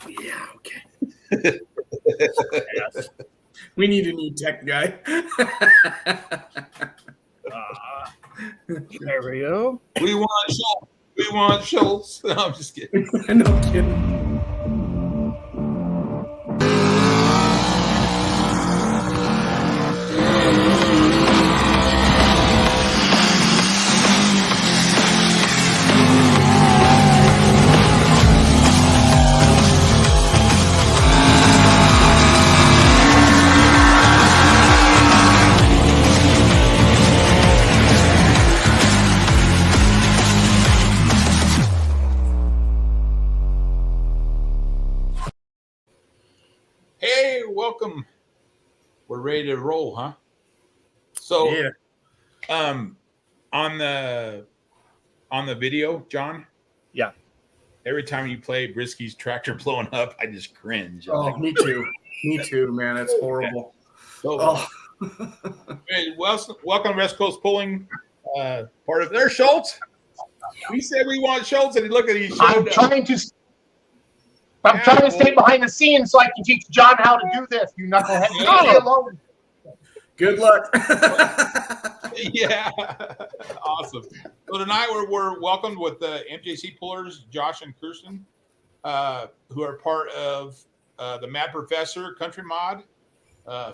Yeah, okay. Yes. We need a new tech guy. There we go. We want Schultz. We want Schultz. No, I'm just kidding. No kidding. Hey, welcome. We're ready to roll, huh? So, Yeah. on the video, John. Yeah. Every time you play Brisky's tractor blowing up, I just cringe. Oh, me too. Me too, man. It's horrible. So, Oh. hey, welcome, West Coast Pulling. Part of their Schultz. We said we want Schultz, and look at he I'm showed up. trying to stay behind the scenes so I can teach John how to do this. You knucklehead, leave me alone. Good luck. Yeah, awesome. So tonight we're welcomed with the MJC pullers, Josh and Kirsten, who are part of the Mad Professor Country Mod,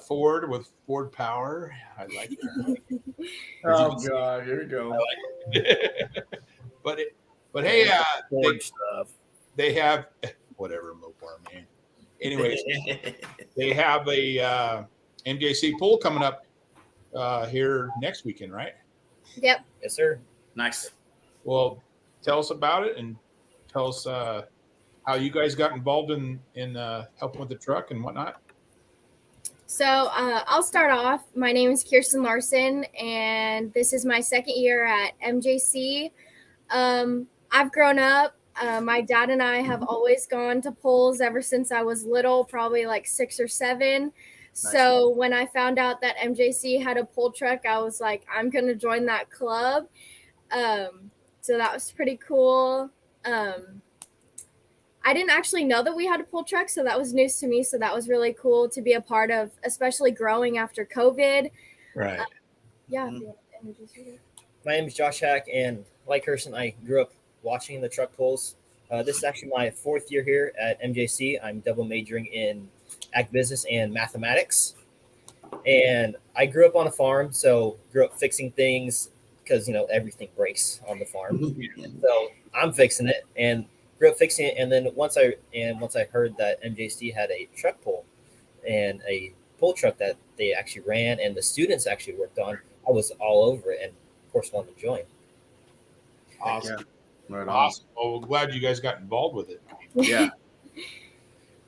Ford with Ford Power. I like that. Oh God, here we go. But hey, Ford stuff. they have whatever Mopar, man. Anyways, they have a MJC pull coming up here next weekend, right? Yep. Yes, sir. Nice. Well, tell us about it and tell us how you guys got involved in helping with the truck and whatnot. So I'll start off. My name is Kirsten Larson, and this is my second year at MJC. I've grown up. My dad and I have always gone to polls ever since I was little, probably like 6 or 7. Nice. So when I found out that MJC had a pull truck, I was like, I'm going to join that club. So that was pretty cool. I didn't actually know that we had a pull truck, so that was news to me. So that was really cool to be a part of, especially growing after COVID. Right. Yeah. My name is Josh Hack, and like Kirsten, I grew up watching the truck pulls. This is actually my 4th year here at MJC. I'm double majoring in ag business and mathematics. And I grew up on a farm, so grew up fixing things because, everything breaks on the farm. So I'm fixing it and grew up fixing it. And then once I heard that MJC had a truck pull and a pull truck that they actually ran and the students actually worked on, I was all over it and of course wanted to join. Awesome. Yeah. Right on. Awesome. Well, we're glad you guys got involved with it. Yeah.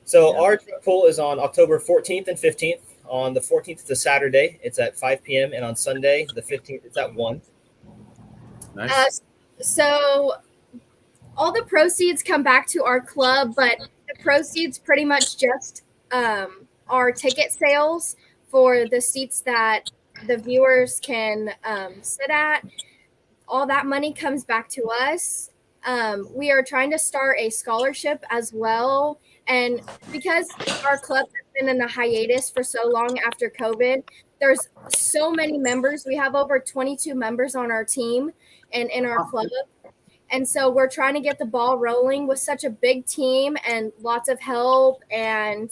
So our truck pull is on October 14th and 15th. On the 14th, it's a Saturday. It's at 5 p.m. And on Sunday, the 15th, it's at 1. Nice. So all the proceeds come back to our club, but the proceeds pretty much just are ticket sales for the seats that the viewers can sit at. All that money comes back to us. We are trying to start a scholarship as well. And because our club has been in a hiatus for so long after COVID, there's so many members. We have over 22 members on our team and in our club. And so we're trying to get the ball rolling with such a big team and lots of help and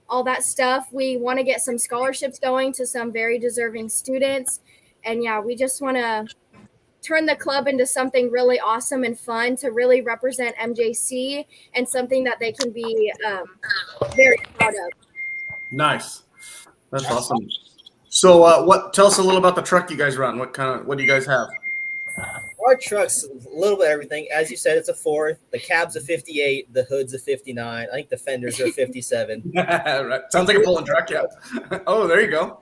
all that stuff. We want to get some scholarships going to some very deserving students. And yeah, we just want to turn the club into something really awesome and fun to really represent MJC and something that they can be very proud of. Nice. That's awesome. So tell us a little about the truck you guys run. What do you guys have? Our truck's a little bit of everything. As you said, it's a Ford. The cab's a 58. The hood's a 59. I think the fenders are 57. Right. Sounds like a pulling truck, yeah. Oh, there you go.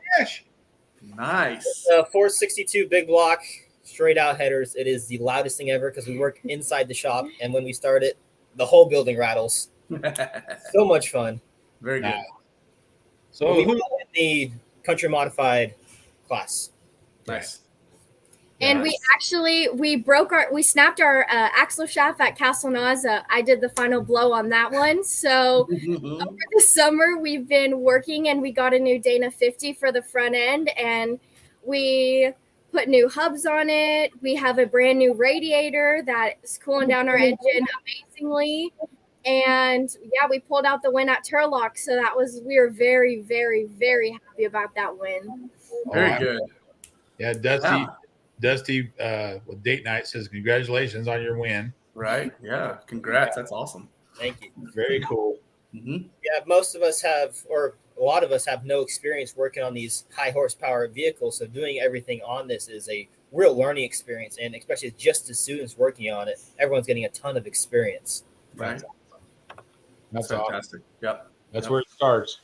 Nice. It's a 462 big block, straight out headers. It is the loudest thing ever because we work inside the shop. And when we start it, the whole building rattles. So much fun. Very good. So we in the country modified class. Nice. And we snapped our axle shaft at Castle Naza. I did the final blow on that one. So over the summer, we've been working, and we got a new Dana 50 for the front end, and we put new hubs on it. We have a brand new radiator that's cooling down our engine amazingly. And yeah, we pulled out the win at Turlock. So we were very, very, very happy about that win. Very good. Yeah, Dusty with Date Night says congratulations on your win. Right. Yeah. Congrats. That's awesome. Thank you. Very cool. Mm-hmm. Yeah, most of us have, or a lot of us have no experience working on these high horsepower vehicles. So doing everything on this is a real learning experience. And especially just as students working on it, everyone's getting a ton of experience. Right. That's fantastic. Awesome. Yep. That's where it starts.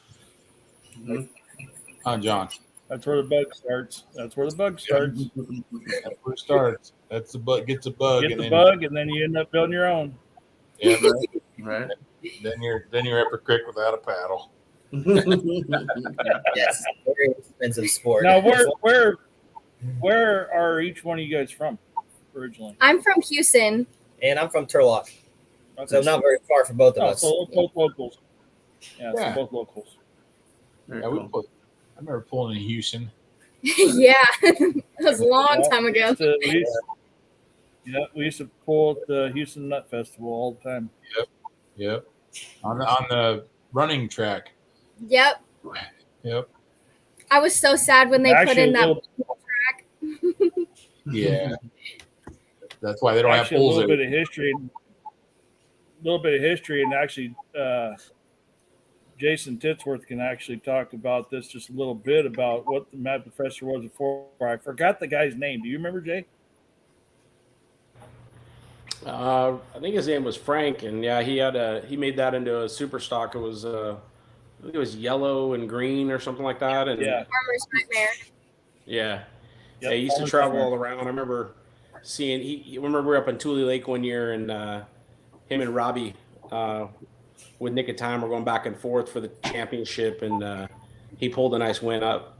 Mm-hmm. John. That's where the bug starts. That's where it starts. That's the bug. Gets a bug. Get the bug, and then you end up building your own. Yeah, right. Then you're up a creek without a paddle. Yes, very expensive sport. Now, where are each one of you guys from originally? I'm from Houston. And I'm from Turlock. Okay. So not very far from both of us. So both locals. Yeah, so both locals. Yeah, cool. I remember pulling in Houston. Yeah, it was a long time ago. We used to pull at the Houston Nut Festival all the time. Yep. On the running track. Yep. I was so sad when they put in that track. Yeah. That's why they don't have pools. A little bit of history, and actually, Jason Titsworth can actually talk about this just a little bit about what the Mad Professor was before. I forgot the guy's name. Do you remember, Jay? I think his name was Frank, and yeah, he made that into a super stock. It was I think it was yellow and green or something like that. And Farmer's Nightmare. Yeah. Yep, he used to travel all around. I remember seeing remember we were up in Tule Lake one year, and him and Robbie with Nick of Time were going back and forth for the championship, and he pulled a nice win up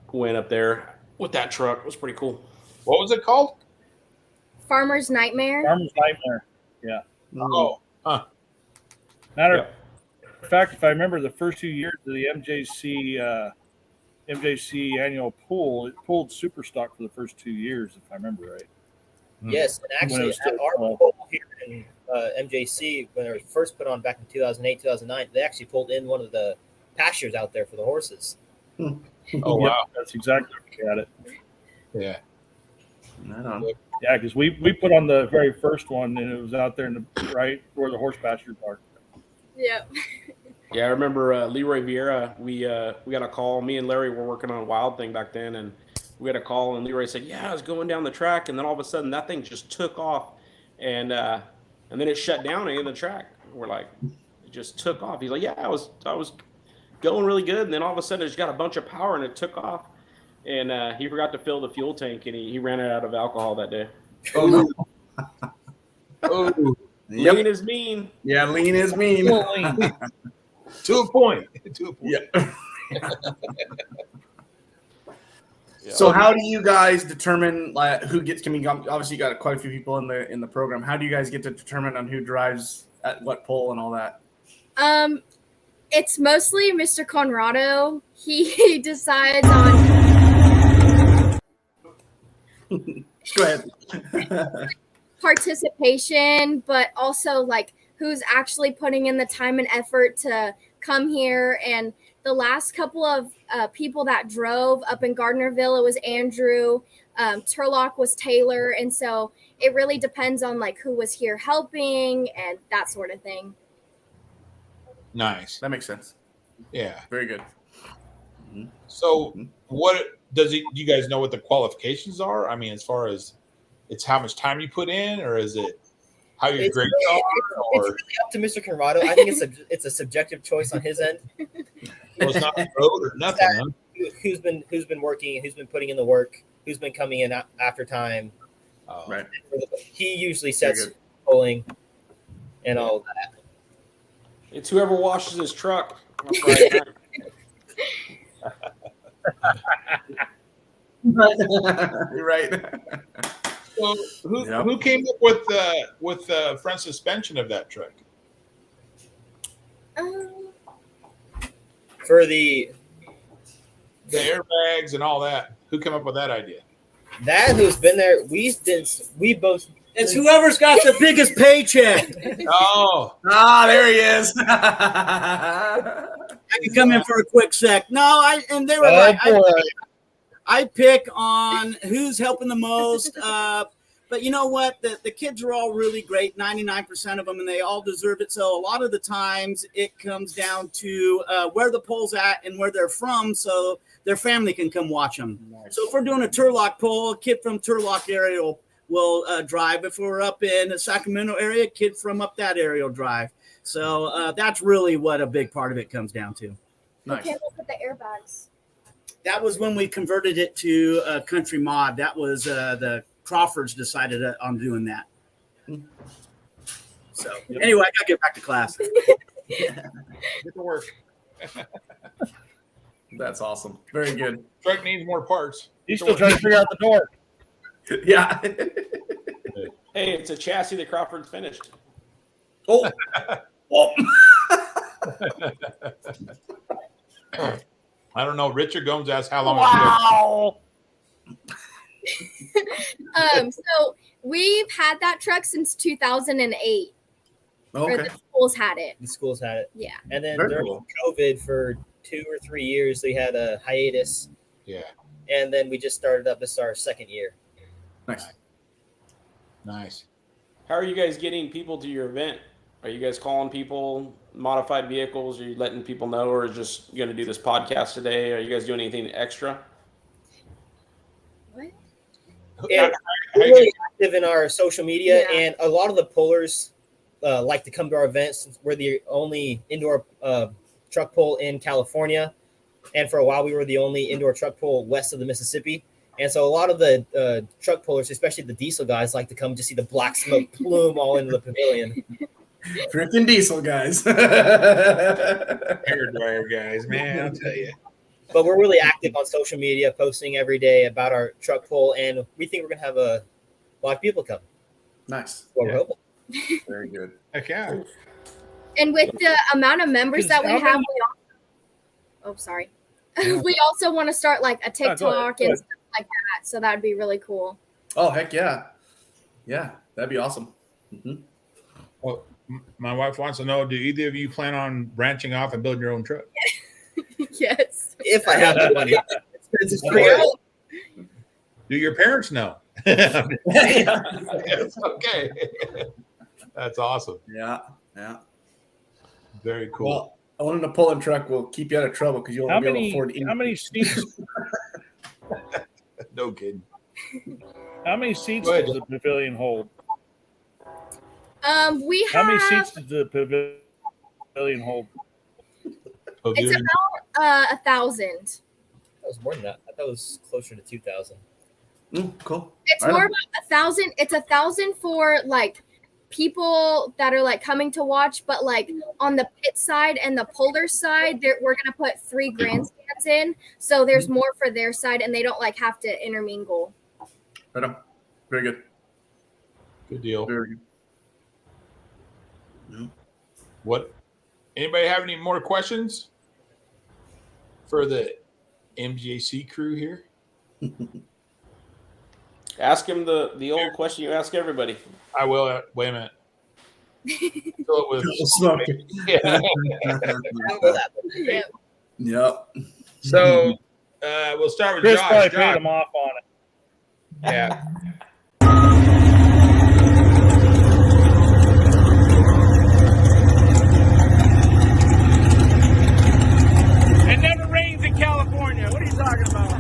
there with that truck. It was pretty cool. What was it called? Farmer's Nightmare. Farmer's Nightmare. Yeah. Oh. Huh. Matter of fact, if I remember the first 2 years of the MJC annual pool, it pulled super stock for the first 2 years, if I remember right. Yes, and actually at our pool here in MJC, when it was first put on back in 2008, 2009, they actually pulled in one of the pastures out there for the horses. Oh, wow. That's exactly what we had it. Yeah. Right on. Yeah, because we put on the very first one, and it was out there in the right where the horse pastures are. Yep. Yeah, I remember Leroy Vieira. We got a call. Me and Larry were working on a Wild Thing back then, and we had a call, and Leroy said, "Yeah, I was going down the track, and then all of a sudden that thing just took off, and then it shut down in the track." We're like, it just took off. He's like, "Yeah, I was going really good, and then all of a sudden it just got a bunch of power, and it took off." And he forgot to fill the fuel tank, and he ran out of alcohol that day. Oh, no. Oh, lean is mean. Yeah, lean is mean. To a point. Yeah. So how do you guys determine who gets? Obviously, you got quite a few people in the program. How do you guys get to determine on who drives at what pole and all that? It's mostly Mr. Conrado. He decides on. Go ahead. Participation, but also like who's actually putting in the time and effort to come here. And the last couple of people that drove up in Gardnerville, it was Andrew. Turlock was Taylor, and so it really depends on like who was here helping and that sort of thing. Nice. That makes sense. Yeah. Very good. So what do you guys know what the qualifications are? I mean, as far as it's how much time you put in, or is it how your grades are? It's really up to Mr. Conrado. I think it's a subjective choice on his end. Well, it's not road or nothing. Huh? Who's been working? Who's been putting in the work? Who's been coming in after time? Right. He usually sets polling and all of that. It's whoever washes his truck on Friday night. You're right. So who came up with the front suspension of that truck? For the airbags and all that. Who came up with that idea? That who's been there, we both. It's whoever's got the biggest paycheck. Oh, there he is. I can come in for a quick sec. No, they were right. I pick on who's helping the most. But you know what? The kids are all really great, 99% of them, and they all deserve it. So a lot of the times it comes down to where the pole's at and where they're from, so their family can come watch them. Nice. So if we're doing a Turlock pole, a kid from Turlock area will drive. If we're up in the Sacramento area, a kid from up that area will drive. So that's really what a big part of it comes down to. Nice. Who came up with the airbags? That was when we converted it to a country mod. That was the Crawfords decided on doing that. So anyway, I got to get back to class. Get to work. That's awesome. Very good. Truck needs more parts. He's still trying to figure out the door. Yeah. Hey, it's a chassis that Crawford's finished. Oh. I don't know. Richard Gomes asked how long. Wow. So we've had that truck since 2008. Okay. Or the schools had it. The schools had it. Yeah. And then Very during cool. COVID for 2 or 3 years, they had a hiatus. Yeah. And then we just started up. This is our second year. Nice. How are you guys getting people to your event? Are you guys calling people, modified vehicles? Are you letting people know, or just going to do this podcast today? Are you guys doing anything extra? What? Yeah, we're really active in our social media, and a lot of the pullers like to come to our events. We're the only indoor truck pull in California, and for a while we were the only indoor truck pull west of the Mississippi. And so a lot of the truck pullers, especially the diesel guys, like to come to see the black smoke plume all into the pavilion. Freaking diesel guys. Hair dryer guys, man, I'll tell you. But we're really active on social media, posting every day about our truck pull, and we think we're going to have a lot of people come. Nice. Well, we're hoping. Very good. Heck yeah. And with the amount of members that we have, we also want to start like a TikTok and stuff like that. So that would be really cool. Oh, heck yeah. Yeah, that'd be awesome. Mm-hmm. Well, my wife wants to know, do either of you plan on branching off and building your own truck? Yes. If I have the money. Do your parents know? Yes, okay. That's awesome. Yeah. Very cool. Well, owning a pulling truck will keep you out of trouble because you'll be able to afford How many seats? No kidding. How many seats does the pavilion hold? We have. How many seats does the pavilion hold? It's about 1,000. That was more than that. I thought it was closer to 2,000. Cool. It's more about 1,000. It's 1,000 for like people that are like coming to watch, but like on the pit side and the puller side, we're gonna put 3 grandstands in, so there's more for their side, and they don't like have to intermingle. Right on. Very good. Good deal. Very good. Yeah. What? Anybody have any more questions for the MJC crew here? Ask him the old question you ask everybody. I will. Wait a minute. Fill it with smoke. Yeah. Yep. So we'll start with Chris Josh. probably paid him off on it. Yeah. It never rains in California. What are you talking about?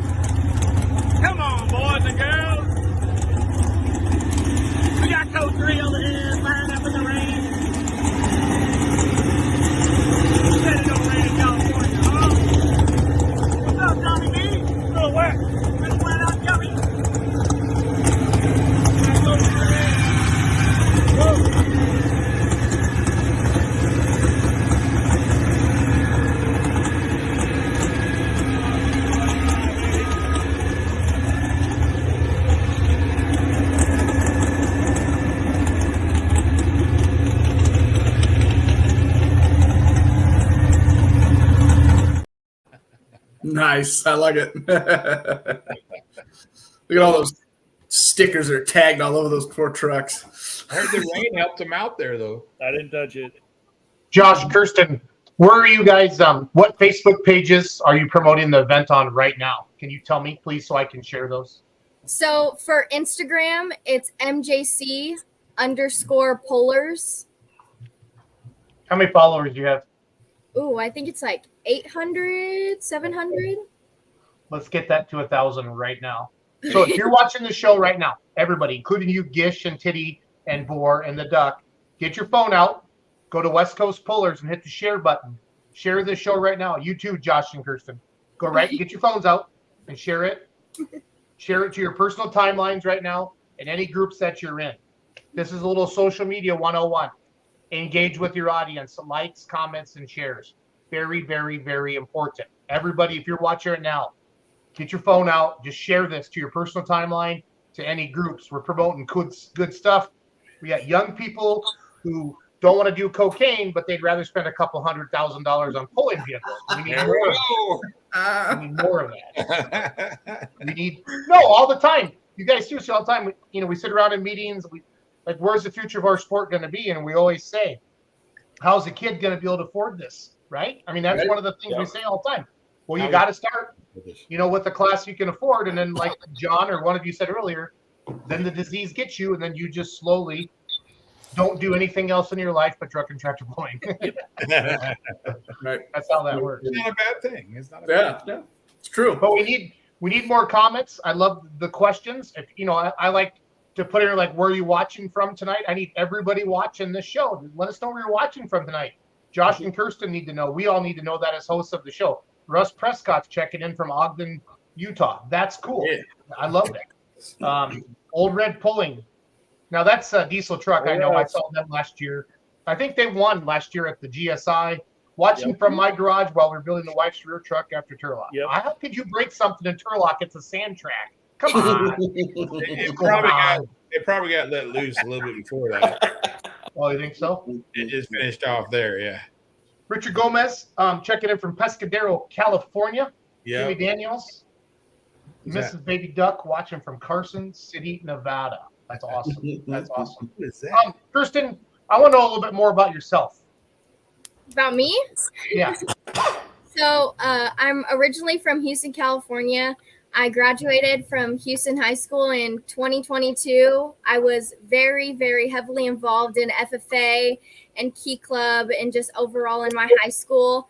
Come on, boys and girls. We got code 3 over here, firing up in the rain. You said it don't rain in California, huh? What's up, Tommy B? A little wet. Been wet out, Tommy. Nice. I like it. Look at all those stickers that are tagged all over those poor trucks. I heard the rain helped them out there, though. I didn't touch it. Josh, Kirsten, where are you guys? What Facebook pages are you promoting the event on right now? Can you tell me, please, so I can share those? So for Instagram, it's MJC_Pullers. How many followers do you have? Ooh, I think it's like 800, 700. Let's get that to 1,000 right now. So if you're watching the show right now, everybody, including you, Gish and Titty and Boar and the Duck, get your phone out, go to West Coast Pullers and hit the share button. Share this show right now. You too, Josh and Kirsten. Go right, get your phones out and share it. Share it to your personal timelines right now and any groups that you're in. This is a little social media 101. Engage with your audience, likes, comments, and shares. Very, very, very important. Everybody, if you're watching it now, get your phone out. Just share this to your personal timeline, to any groups. We're promoting good stuff. We got young people who don't want to do cocaine, but they'd rather spend a couple $100,000 on pulling vehicles. We need more of that. We need more of that. We need all the time. You guys see us all the time. We sit around in meetings. Like, where's the future of our sport going to be? And we always say, how's a kid going to be able to afford this? Right? I mean, that's one of the things we say all the time. Well, you got to start, with the class you can afford. And then, like John or one of you said earlier, then the disease gets you, and then you just slowly don't do anything else in your life but truck and tractor pulling. Right. That's how that works. It's not a bad thing. It's not a bad thing. Yeah, it's true. But we need more comments. I love the questions. If I like to put in like, where are you watching from tonight? I need everybody watching this show. Let us know where you're watching from tonight. Josh and Kirsten need to know. We all need to know that as hosts of the show. Russ Prescott's checking in from Ogden, Utah. That's cool. Yeah. I love that. Old Red Pulling. Now that's a diesel truck. I know. I saw them last year. I think they won last year at the GSI. Watching from my garage while we're building the wife's rear truck after Turlock. Yep. How could you break something in Turlock? It's a sand track. Come on. It probably got let loose a little bit before that. Oh, you think so? It just finished off there, yeah. Richard Gomez, checking in from Pescadero, California. Yeah. Jimmy Daniels. Mrs. Baby Duck watching from Carson City, Nevada. That's awesome. That's awesome. What is that? Kirsten, I want to know a little bit more about yourself. About me? Yeah. So I'm originally from Houston, California. I graduated from Houston High School in 2022. I was very, very heavily involved in FFA and Key Club and just overall in my high school.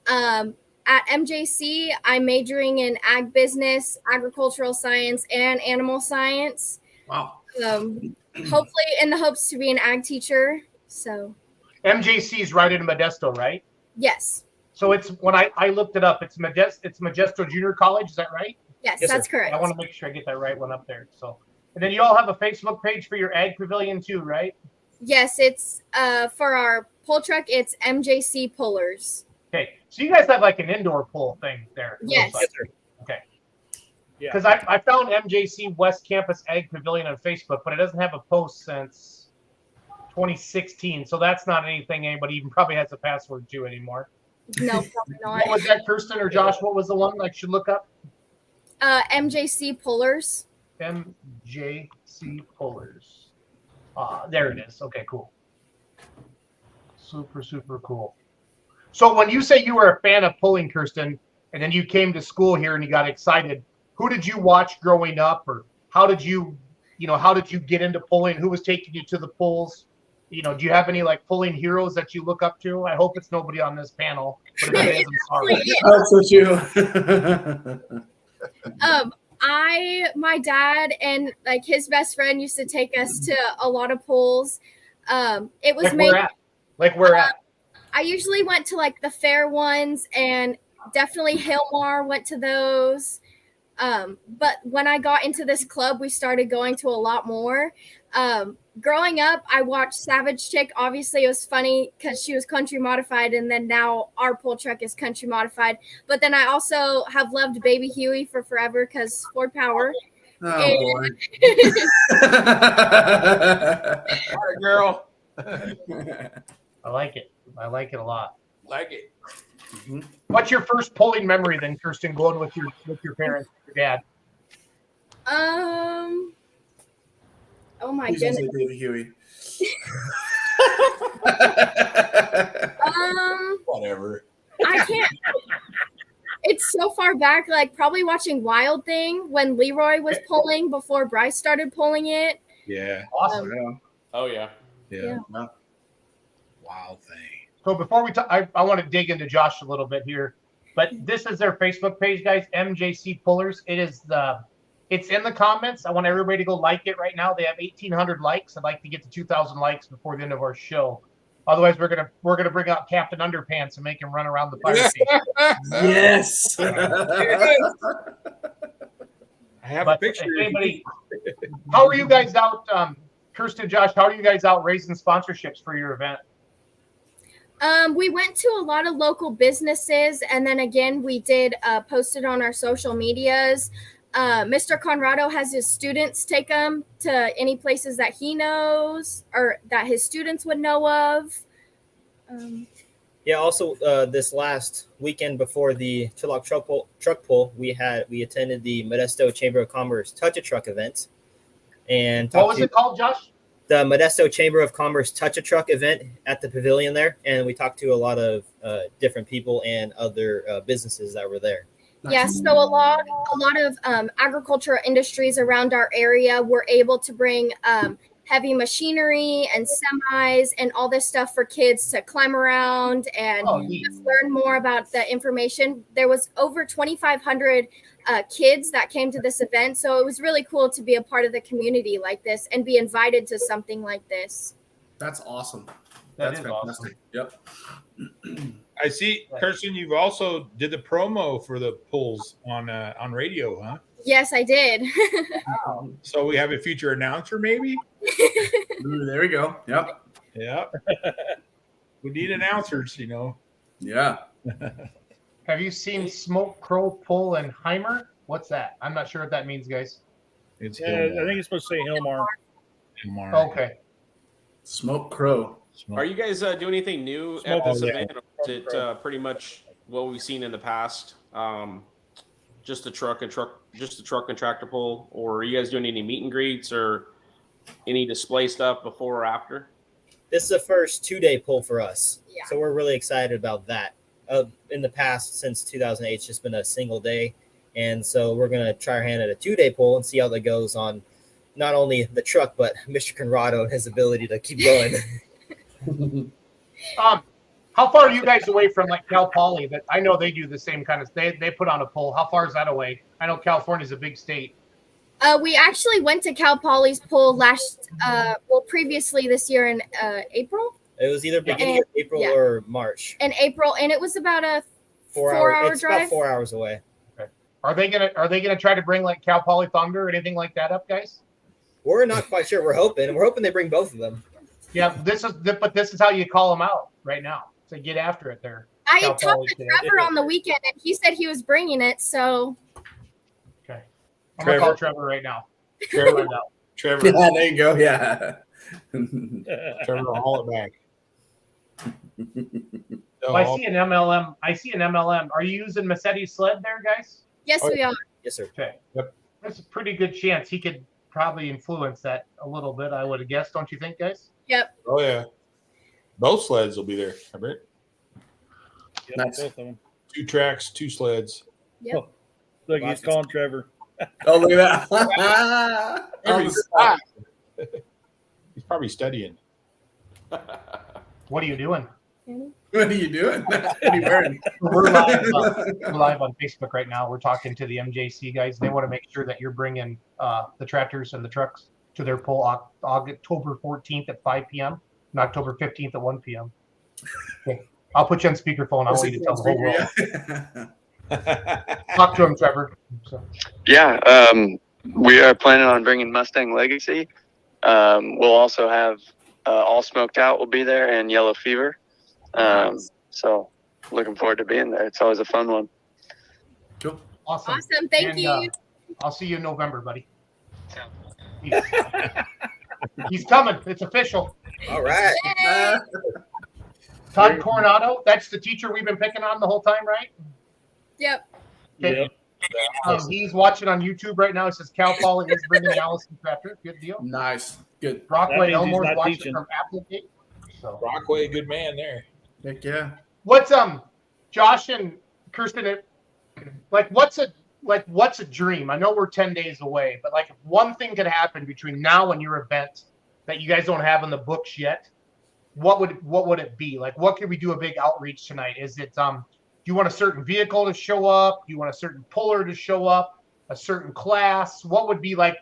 At MJC, I'm majoring in ag business, agricultural science, and animal science. Wow. Hopefully in the hopes to be an ag teacher. So MJC is right in Modesto, right? yes. So it's when I looked it up, it's Modesto Junior College, is that right? Yes, that's correct. I want to make sure I get that right one up there. So, and then you all have a Facebook page for your ag pavilion too, right? Yes, it's for our pull truck, it's MJC Pullers. Okay. So you guys have like an indoor pull thing there. Yes. Okay. Yeah. Because I found MJC West Campus Ag Pavilion on Facebook, but it doesn't have a post since 2016. So that's not anything anybody even probably has a password to anymore. No, probably not. What was that, Kirsten or Josh? What was the one I should look up? MJC Pullers. MJC Pullers. There it is. Okay, cool. Super, super cool. So when you say you were a fan of pulling, Kirsten, and then you came to school here and you got excited, who did you watch growing up, or how did you get into pulling? Who was taking you to the pulls? Do you have any like pulling heroes that you look up to? I hope it's nobody on this panel, but if it is, I'm sorry. That's what you. My dad and like his best friend used to take us to a lot of pulls. It was where at? I usually went to like the fair ones, and definitely Hillmar went to those. But when I got into this club, we started going to a lot more. Growing up, I watched Savage Chick. Obviously, it was funny because she was country modified, and then now our pull truck is country modified. But then I also have loved Baby Huey for forever because Ford Power. Oh, boy. All right, girl. I like it. I like it a lot. Like it. Mhm. What's your first polling memory then, Kirsten, going with your parents, your dad? Oh my Please don't goodness. say David Huey. Whatever. I can't. It's so far back, like probably watching Wild Thing when Leroy was polling before Bryce started polling it. Yeah. Awesome. Yeah. Oh yeah. Yeah. Yeah. Wild thing. So before we talk, I want to dig into Josh a little bit here, but this is their Facebook page, guys. MJC Pullers. It's in the comments. I want everybody to go like it right now. They have 1,800 likes. I'd like to get to 2,000 likes before the end of our show. Otherwise, we're gonna bring out Captain Underpants and make him run around the fire station. Yes. I have a But picture. how are you guys out, Kirsten, Josh? How are you guys out raising sponsorships for your event? We went to a lot of local businesses, and then again, we did post it on our social medias. Mr. Conrado has his students take them to any places that he knows or that his students would know of. Yeah. Also, this last weekend before the Turlock truck pull, we attended the Modesto Chamber of Commerce Touch a Truck event, and What was it called, Josh? the Modesto Chamber of Commerce Touch a Truck event at the pavilion there, and we talked to a lot of different people and other businesses that were there. Yes, so a lot of agricultural industries around our area were able to bring heavy machinery and semis and all this stuff for kids to climb around and just learn more about the information. There was over 2,500 kids that came to this event, so it was really cool to be a part of the community like this and be invited to something like this. That's awesome. That That's is fantastic. Yep. I see, Kirsten, you've also did the promo for the pulls on radio, huh? Yes, I did. So we have a future announcer, maybe? Ooh, there we go. Yep. Yeah. We need announcers, you know. Yeah. Have you seen Smoke Crow Pull and Heimer? What's that? I'm not sure what that means, guys. It's Yeah, I think it's supposed to say Hillmar. Okay. Smoke Crow. Are you guys doing anything new Smoke- at this yeah. event? Or is it pretty much what we've seen in the past? Just the truck and tractor pull, or are you guys doing any meet and greets or any display stuff before or after? This is the first 2-day pull for us, Yeah. so we're really excited about that. In the past, since 2008, it's just been a single day, and so we're gonna try our hand at a 2-day pull and see how that goes on not only the truck but Mr. Conrado and his ability to keep going. How far are you guys away from like Cal Poly? That I know they do the same kind of. They put on a poll. How far is that away? I know California's a big state. We actually went to Cal Poly's poll previously this year in April. It was either beginning of April or March. In April, and it was about a 4 hour It's drive. About 4 hours away. Okay. Are they gonna try to bring like Cal Poly Thunder or anything like that up, guys? We're not quite sure. We're hoping they bring both of them. Yeah, this is how you call them out right now. So get after it there. I Cal had talked Poly to today. Trevor on the weekend, and he said he was bringing it. So Okay. I'm gonna call Trevor right now. Trevor, Yeah, there you go. Yeah. Trevor, haul it back. Oh, I see an MLM. Are you using Massetti's sled there, guys? yes, we are. Yes, sir. Okay. Yep. There's a pretty good chance he could probably influence that a little bit, I would have guessed. Don't you think, guys? Yep. Oh, yeah. Both sleds will be there, I bet. Yep, Nice. both of them. 2 tracks, 2 sleds. Yep. Oh, look, he's calling Trevor. Oh, look at that. He's probably studying. What are you doing? What are you doing? What are you wearing? We're live on Facebook right now. We're talking to the MJC guys. They want to make sure that you're bringing the tractors and the trucks to their pull October 14th at 5 p.m. and October 15th at 1 p.m. Okay. I'll put you on speakerphone. I want you to tell the whole world. Talk to him, Trevor. So. Yeah, we are planning on bringing Mustang Legacy. We'll also have All Smoked Out will be there and Yellow Fever. So looking forward to being there. It's always a fun one. Cool. Awesome. Awesome. Thank you. I'll see you in November, buddy. He's coming. It's official. All right. Todd Coronado, that's the teacher we've been picking on the whole time, right? Yep. Okay. Yep. He's watching on YouTube right now. It says Cal Poly is bringing Allison Tractor. Good deal. Nice. Good. Brockway That means he's Elmore's not watching teaching. from Applegate. So Brockway, good man there. Heck yeah. what's Josh and Kirsten, what's a dream? I know we're 10 days away, but like if one thing could happen between now and your event that you guys don't have in the books yet, what would it be? Like what could we do a big outreach tonight? Is it do you want a certain vehicle to show up? Do you want a certain puller to show up? A certain class? What would be like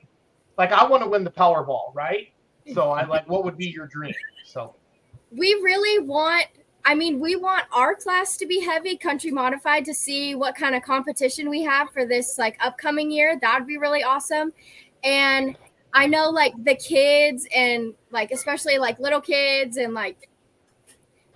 I want to win the Powerball, right? So what would be your dream? So We really want, we want our class to be heavy, country modified, to see what kind of competition we have for this like upcoming year. That would be really awesome. And I know like the kids and like especially like little kids and like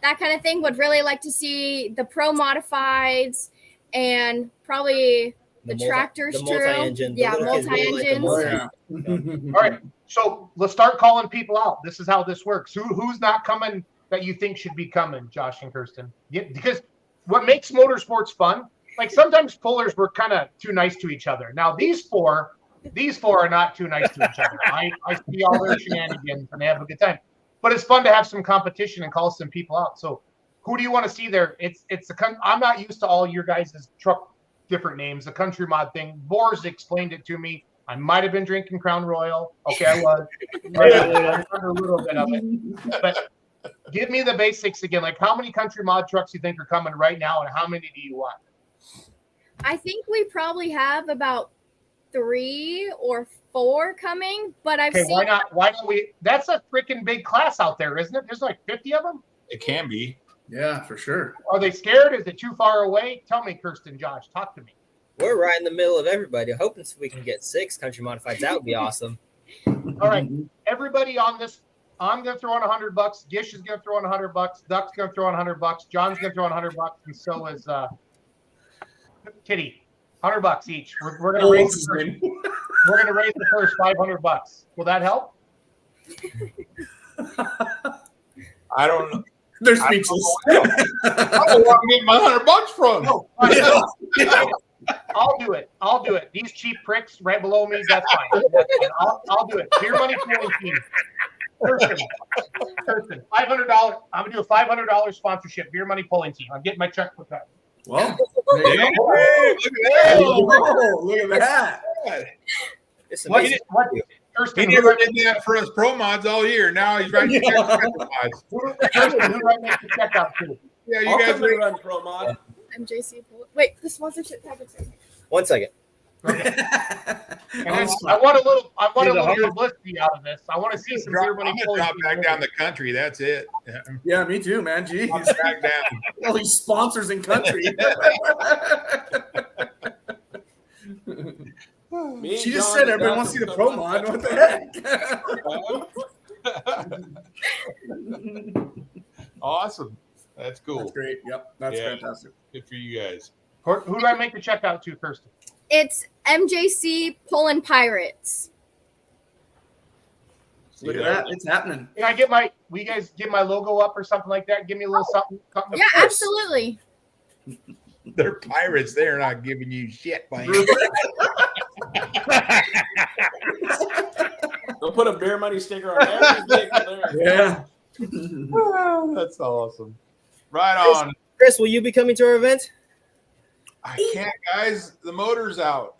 that kind of thing would really like to see the pro modifieds and probably the tractors the too. multi-engine. The Yeah, little kids really like the multi-engines. multi- all right. So let's start calling people out. This is how this works. Who's not coming that you think should be coming, Josh and Kirsten? Yeah, because what makes motorsports fun, like sometimes pullers were kind of too nice to each other. Now these four are not too nice to each other. I see all their shenanigans and they have a good time. But it's fun to have some competition and call some people out. So who do you want to see there? I'm not used to all your guys' truck different names, the country mod thing. Boers explained it to me. I might have been drinking Crown Royal. Okay, I was. I remember a little bit of it. But give me the basics again. Like how many country mod trucks you think are coming right now and how many do you want? I think we probably have about 3 or 4 coming, but I've seen. Why don't we? That's a freaking big class out there, isn't it? There's like 50 of them. It can be. Yeah, for sure. Are they scared? Is it too far away? Tell me, Kirsten, Josh, talk to me. We're right in the middle of everybody. Hoping we can get 6 country modifieds. That would be awesome. All right, everybody on this. I'm gonna throw in $100. Gish is gonna throw in $100. Duck's gonna throw in $100. John's gonna throw in $100, and so is Kitty. $100 each. We're gonna raise the first. We're gonna raise the first $500. Will that help? I don't know. They're speechless. I don't want to get my $100 from. No, I'll do it. These cheap pricks right below me, that's fine. I'll do it. Beer money pulling team. Kirsten, $500. I'm gonna do a $500 sponsorship. Beer money pulling team. I'm getting my checkbook out. Well, Look at that. look at that. It's What? amazing. Kirsten, He never did that for us pro mods all year. Now he's writing checks for pro mods. Kirsten, who do I make the check out to? Yeah, you I'll guys come and run pro mod. MJC. Wait, the sponsorship package. 1 second. And I want a little publicity out of this. I want to see some beer I'm money gonna pulling drop team. back down the country. That's it. Yeah, me too, man. Jeez. I'm back down. All these sponsors in country. Me and She just John said and everybody Doug wants to see the will pro come mod. run. What the heck? Awesome. That's cool. That's great. Yep, that's Yeah. fantastic. Good for you guys. Who do I make the check out to, Kirsten? It's MJC Pulling Pirates. Look at that. It's happening. Can I get will you guys get my logo up or something like that? Give me a little something. Yeah, absolutely. They're pirates. They're not giving you shit, man. They'll put a beer money sticker on every vehicle there. Yeah. That's awesome. Right on. Chris, will you be coming to our event? I can't, guys. The motor's out.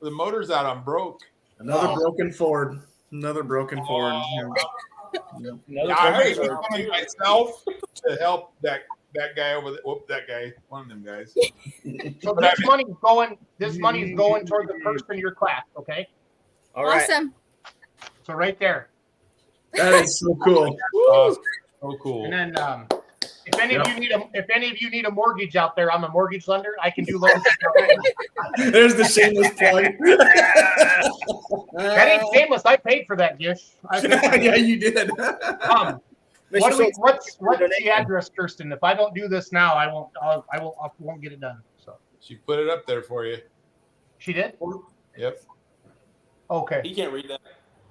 The motor's out. I'm broke. Another broken Ford. Another broken Ford. Another I company was or coming two. myself to help that guy over there. Whoop, that guy. One of them guys. So this money's going toward the first in your class, okay? All right. Awesome. So right there. That is so cool. Awesome. So cool. And then if any of you need a mortgage out there, I'm a mortgage lender. I can do loans. There's the shameless plug. That ain't shameless. I paid for that, Gish. Yeah, you did. What's the address, Kirsten? If I don't do this now, I won't get it done. So She put it up there for you. she did. Yep. Okay. He can't read that.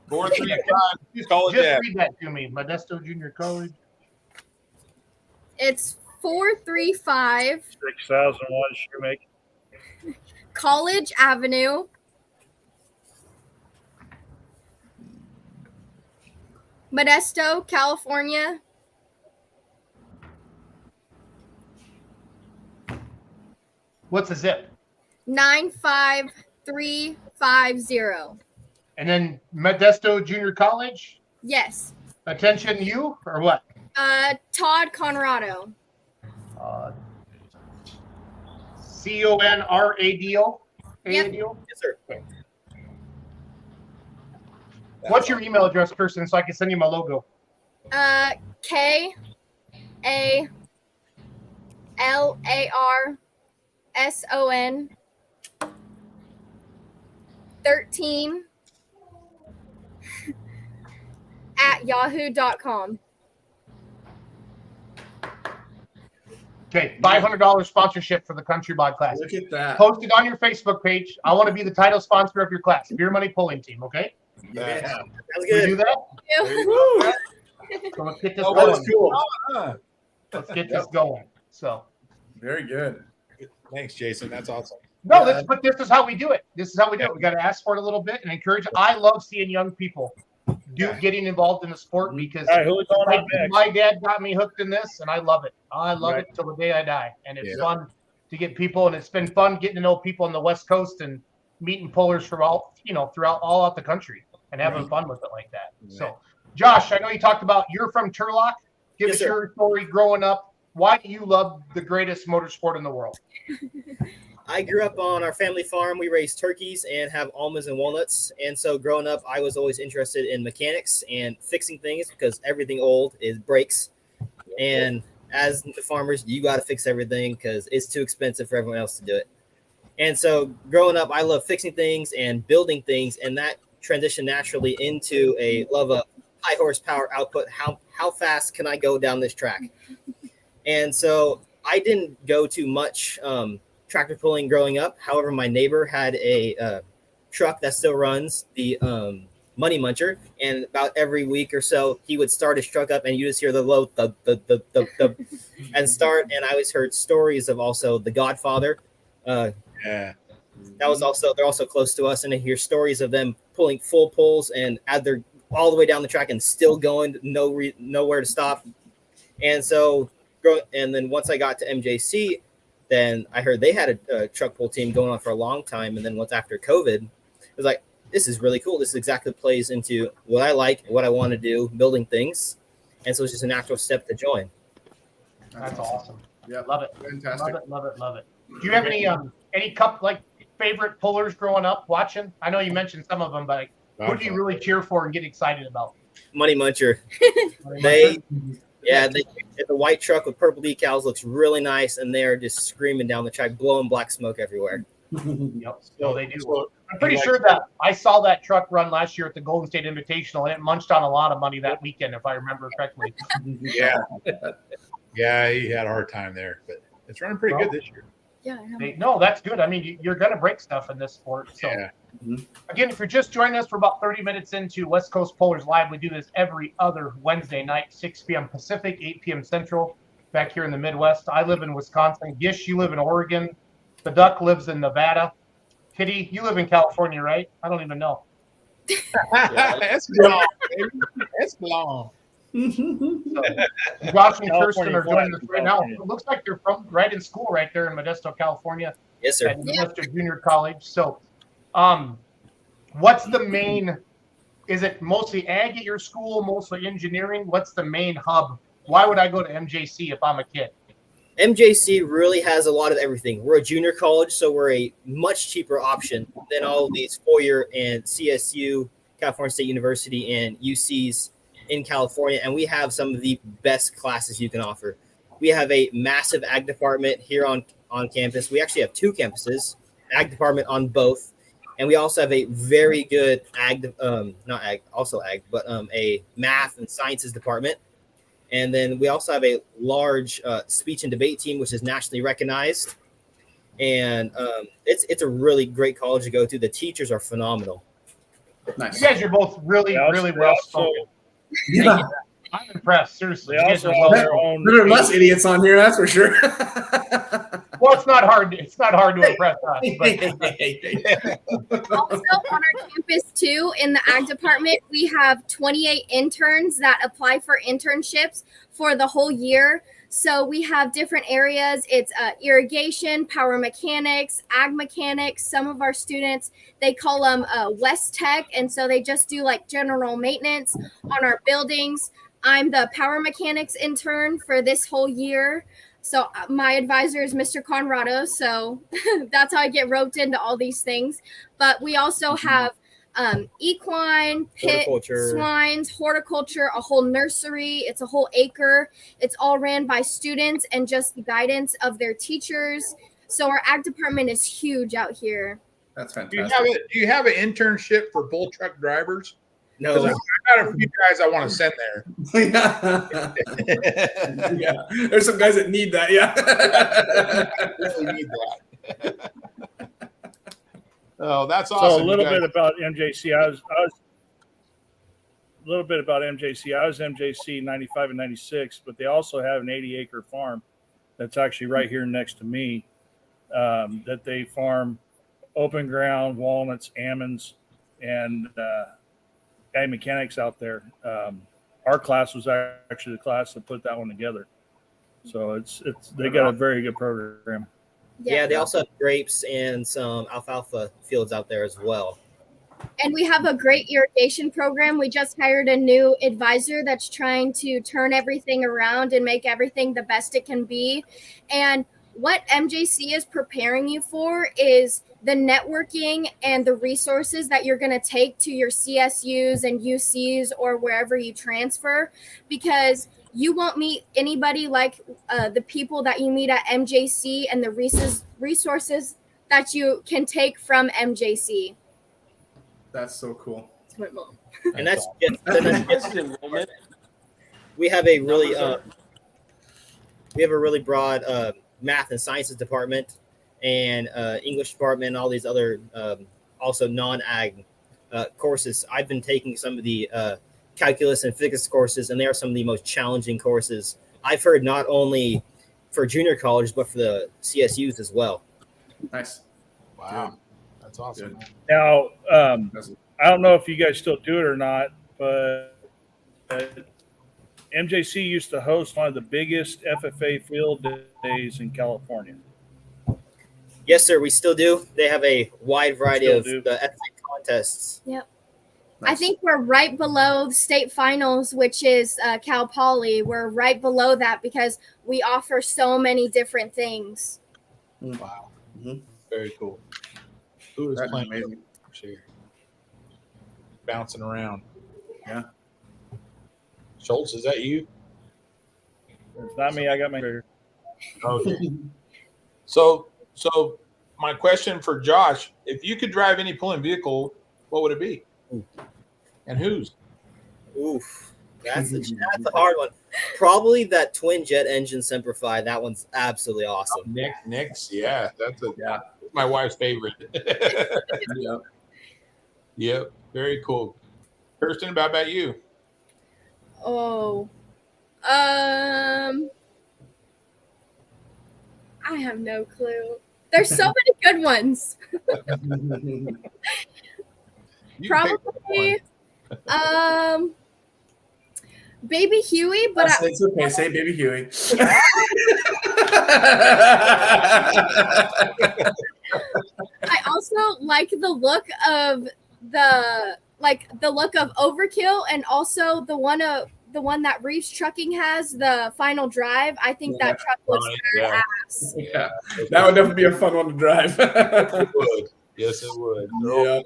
435 College Just Ave. read that to me. Modesto Junior College. It's 435 6001 Shoemaker. College Avenue, Modesto, California. What's the zip? 95350. And then Modesto Junior College. Yes. Attention, you or what? Todd Conrado. CONRADO. Yep. Yes, sir. What's your email address, Kirsten, so I can send you my logo? KALARSON 13 at yahoo.com. Okay, $500 sponsorship for the Country Bod class. Look at that. Post it on your Facebook page. I want to be the title sponsor of your class. Beer Money Pulling Team, okay? Yeah. Sounds Can we good. do that? Woo. So let's get this Oh, going. that's cool. Let's get this going. So Very good. Thanks, Jason. That's awesome. no, but this is how we do it. This is how we do it. We got to ask for it a little bit and encourage. I love seeing young people getting involved in the sport because All right, who's on up next? my dad got me hooked in this, and I love it. I love it till the day I die, and it's fun to get people, and it's been fun getting to know people on the West Coast and meeting pullers from all throughout all out the country and having fun with it like that. So, Josh, I know you talked about you're from Turlock. Give us your story growing up. Why do you love the greatest motorsport in the world? I grew up on our family farm. We raise turkeys and have almonds and walnuts. And so growing up, I was always interested in mechanics and fixing things because everything old breaks. And as the farmers, you got to fix everything because it's too expensive for everyone else to do it. And so growing up, I love fixing things and building things. And that transitioned naturally into a love of high horsepower output. How fast can I go down this track? And so I didn't go to much tractor pulling growing up. However, my neighbor had a truck that still runs, the Money Muncher, and about every week or so he would start his truck up and you just hear the low thud, and start. And I always heard stories of also the Godfather. That was also, they're also close to us, and I hear stories of them pulling full pulls and they're all the way down the track and still going, nowhere to stop. And so and then once I got to MJC, then I heard they had a truck pull team going on for a long time. And then once after COVID, it was like, this is really cool. This exactly plays into what I like, what I want to do, building things. And so it's just a natural step to join. That's awesome. Yeah, Love it. fantastic. Love it. Do you have any cup like favorite pullers growing up watching? I know you mentioned some of them, but who do you really cheer for and get excited about? Money Muncher. The white truck with purple decals looks really nice, and they're just screaming down the track, blowing black smoke everywhere. Yep. So they do. I'm pretty sure that I saw that truck run last year at the Golden State Invitational, and it munched on a lot of money that weekend, if I remember correctly. Yeah, he had a hard time there, but it's running pretty good this year. Yeah. No, that's good. I mean, you're going to break stuff in this sport. So, again, if you're just joining us, we're about 30 minutes into West Coast Pullers Live. We do this every other Wednesday night, 6 p.m. Pacific, 8 p.m. Central, back here in the Midwest. I live in Wisconsin. Gish, you live in Oregon. The Duck lives in Nevada. Kitty, you live in California, right? I don't even know. That's long, baby. That's long. So, Josh and Kirsten are joining us right now. It looks like they're from right in school right there in Modesto, California. Yes, sir. At Modesto Junior College. So, what's the main? Is it mostly ag at your school, mostly engineering? What's the main hub? Why would I go to MJC if I'm a kid? MJC really has a lot of everything. We're a junior college, so we're a much cheaper option than all of these four-year and CSU, California State University, and UCs in California, and we have some of the best classes you can offer. We have a massive ag department here on campus. We actually have two campuses, ag department on both, and we also have a very good a math and sciences department. And then we also have a large speech and debate team, which is nationally recognized. And it's a really great college to go to. The teachers are phenomenal. Nice. You guys are both really well spoken. Yeah. I'm impressed. Seriously, They you guys also are have well. their own. There are less idiots on here, that's for sure. Well, it's not hard. It's not hard to impress us. But Also on our campus too, in the ag department, we have 28 interns that apply for internships for the whole year. So we have different areas. It's irrigation, power mechanics, ag mechanics. Some of our students, they call them West Tech. And so they just do like general maintenance on our buildings. I'm the power mechanics intern for this whole year. So my advisor is Mr. Conrado. So that's how I get roped into all these things. But we also have equine, pit, swines, horticulture, a whole nursery. It's a whole acre. It's all ran by students and just the guidance of their teachers. So our ag department is huge out here. That's Do fantastic. you have an internship for bull truck drivers? No, I've got a few guys I want to send there. Yeah. There's some guys that need that. Yeah. Really need that. Oh, that's So awesome. a little bit about MJC. I was a little bit about MJC. I was MJC 95 and 96, but they also have an 80-acre farm that's actually right here next to me that they farm open ground, walnuts, almonds, and ag mechanics out there. Our class was actually the class that put that one together. So it's they got a very good program. Yeah, they also have grapes and some alfalfa fields out there as well. And we have a great irrigation program. We just hired a new advisor that's trying to turn everything around and make everything the best it can be. And what MJC is preparing you for is the networking and the resources that you're going to take to your CSUs and UCs or wherever you transfer, because you won't meet anybody like the people that you meet at MJC and the resources that you can take from MJC. That's so cool. That's my mom. And that's just, we have a really broad math and sciences department and English department and all these other also non-ag courses. I've been taking some of the calculus and physics courses, and they are some of the most challenging courses I've heard, not only for junior college but for the CSUs as well. Nice. Wow. That's awesome. Good. Now, I don't know if you guys still do it or not, but MJC used to host one of the biggest FFA field days in California. Yes, sir. We still do. They have a wide variety of the FFA contests. Yep. Nice. I think we're right below the state finals, which is Cal Poly. We're right below that because we offer so many different things. Wow. Mhm. Very cool. Who is That's playing amazing. here? Bouncing around. Yeah. Schultz, is that you? It's not me. I got my trigger. Okay. So my question for Josh, if you could drive any pulling vehicle, what would it be? And whose? Oof. That's a hard one. Probably that twin jet engine Semper Fi. That one's absolutely awesome. Nick's, yeah. That's my wife's favorite. Yep. Yep. Very cool. Kirsten, how about you? Oh, I have no clue. There's so many good ones. Probably, Baby Huey, but it's okay. Say Baby Huey. I also like the look of Overkill, and also the one that Reeves Trucking has, the Final Drive. I think that truck looks badass. Yeah, that would definitely be a fun one to drive. It would. Yes, it would. Yeah.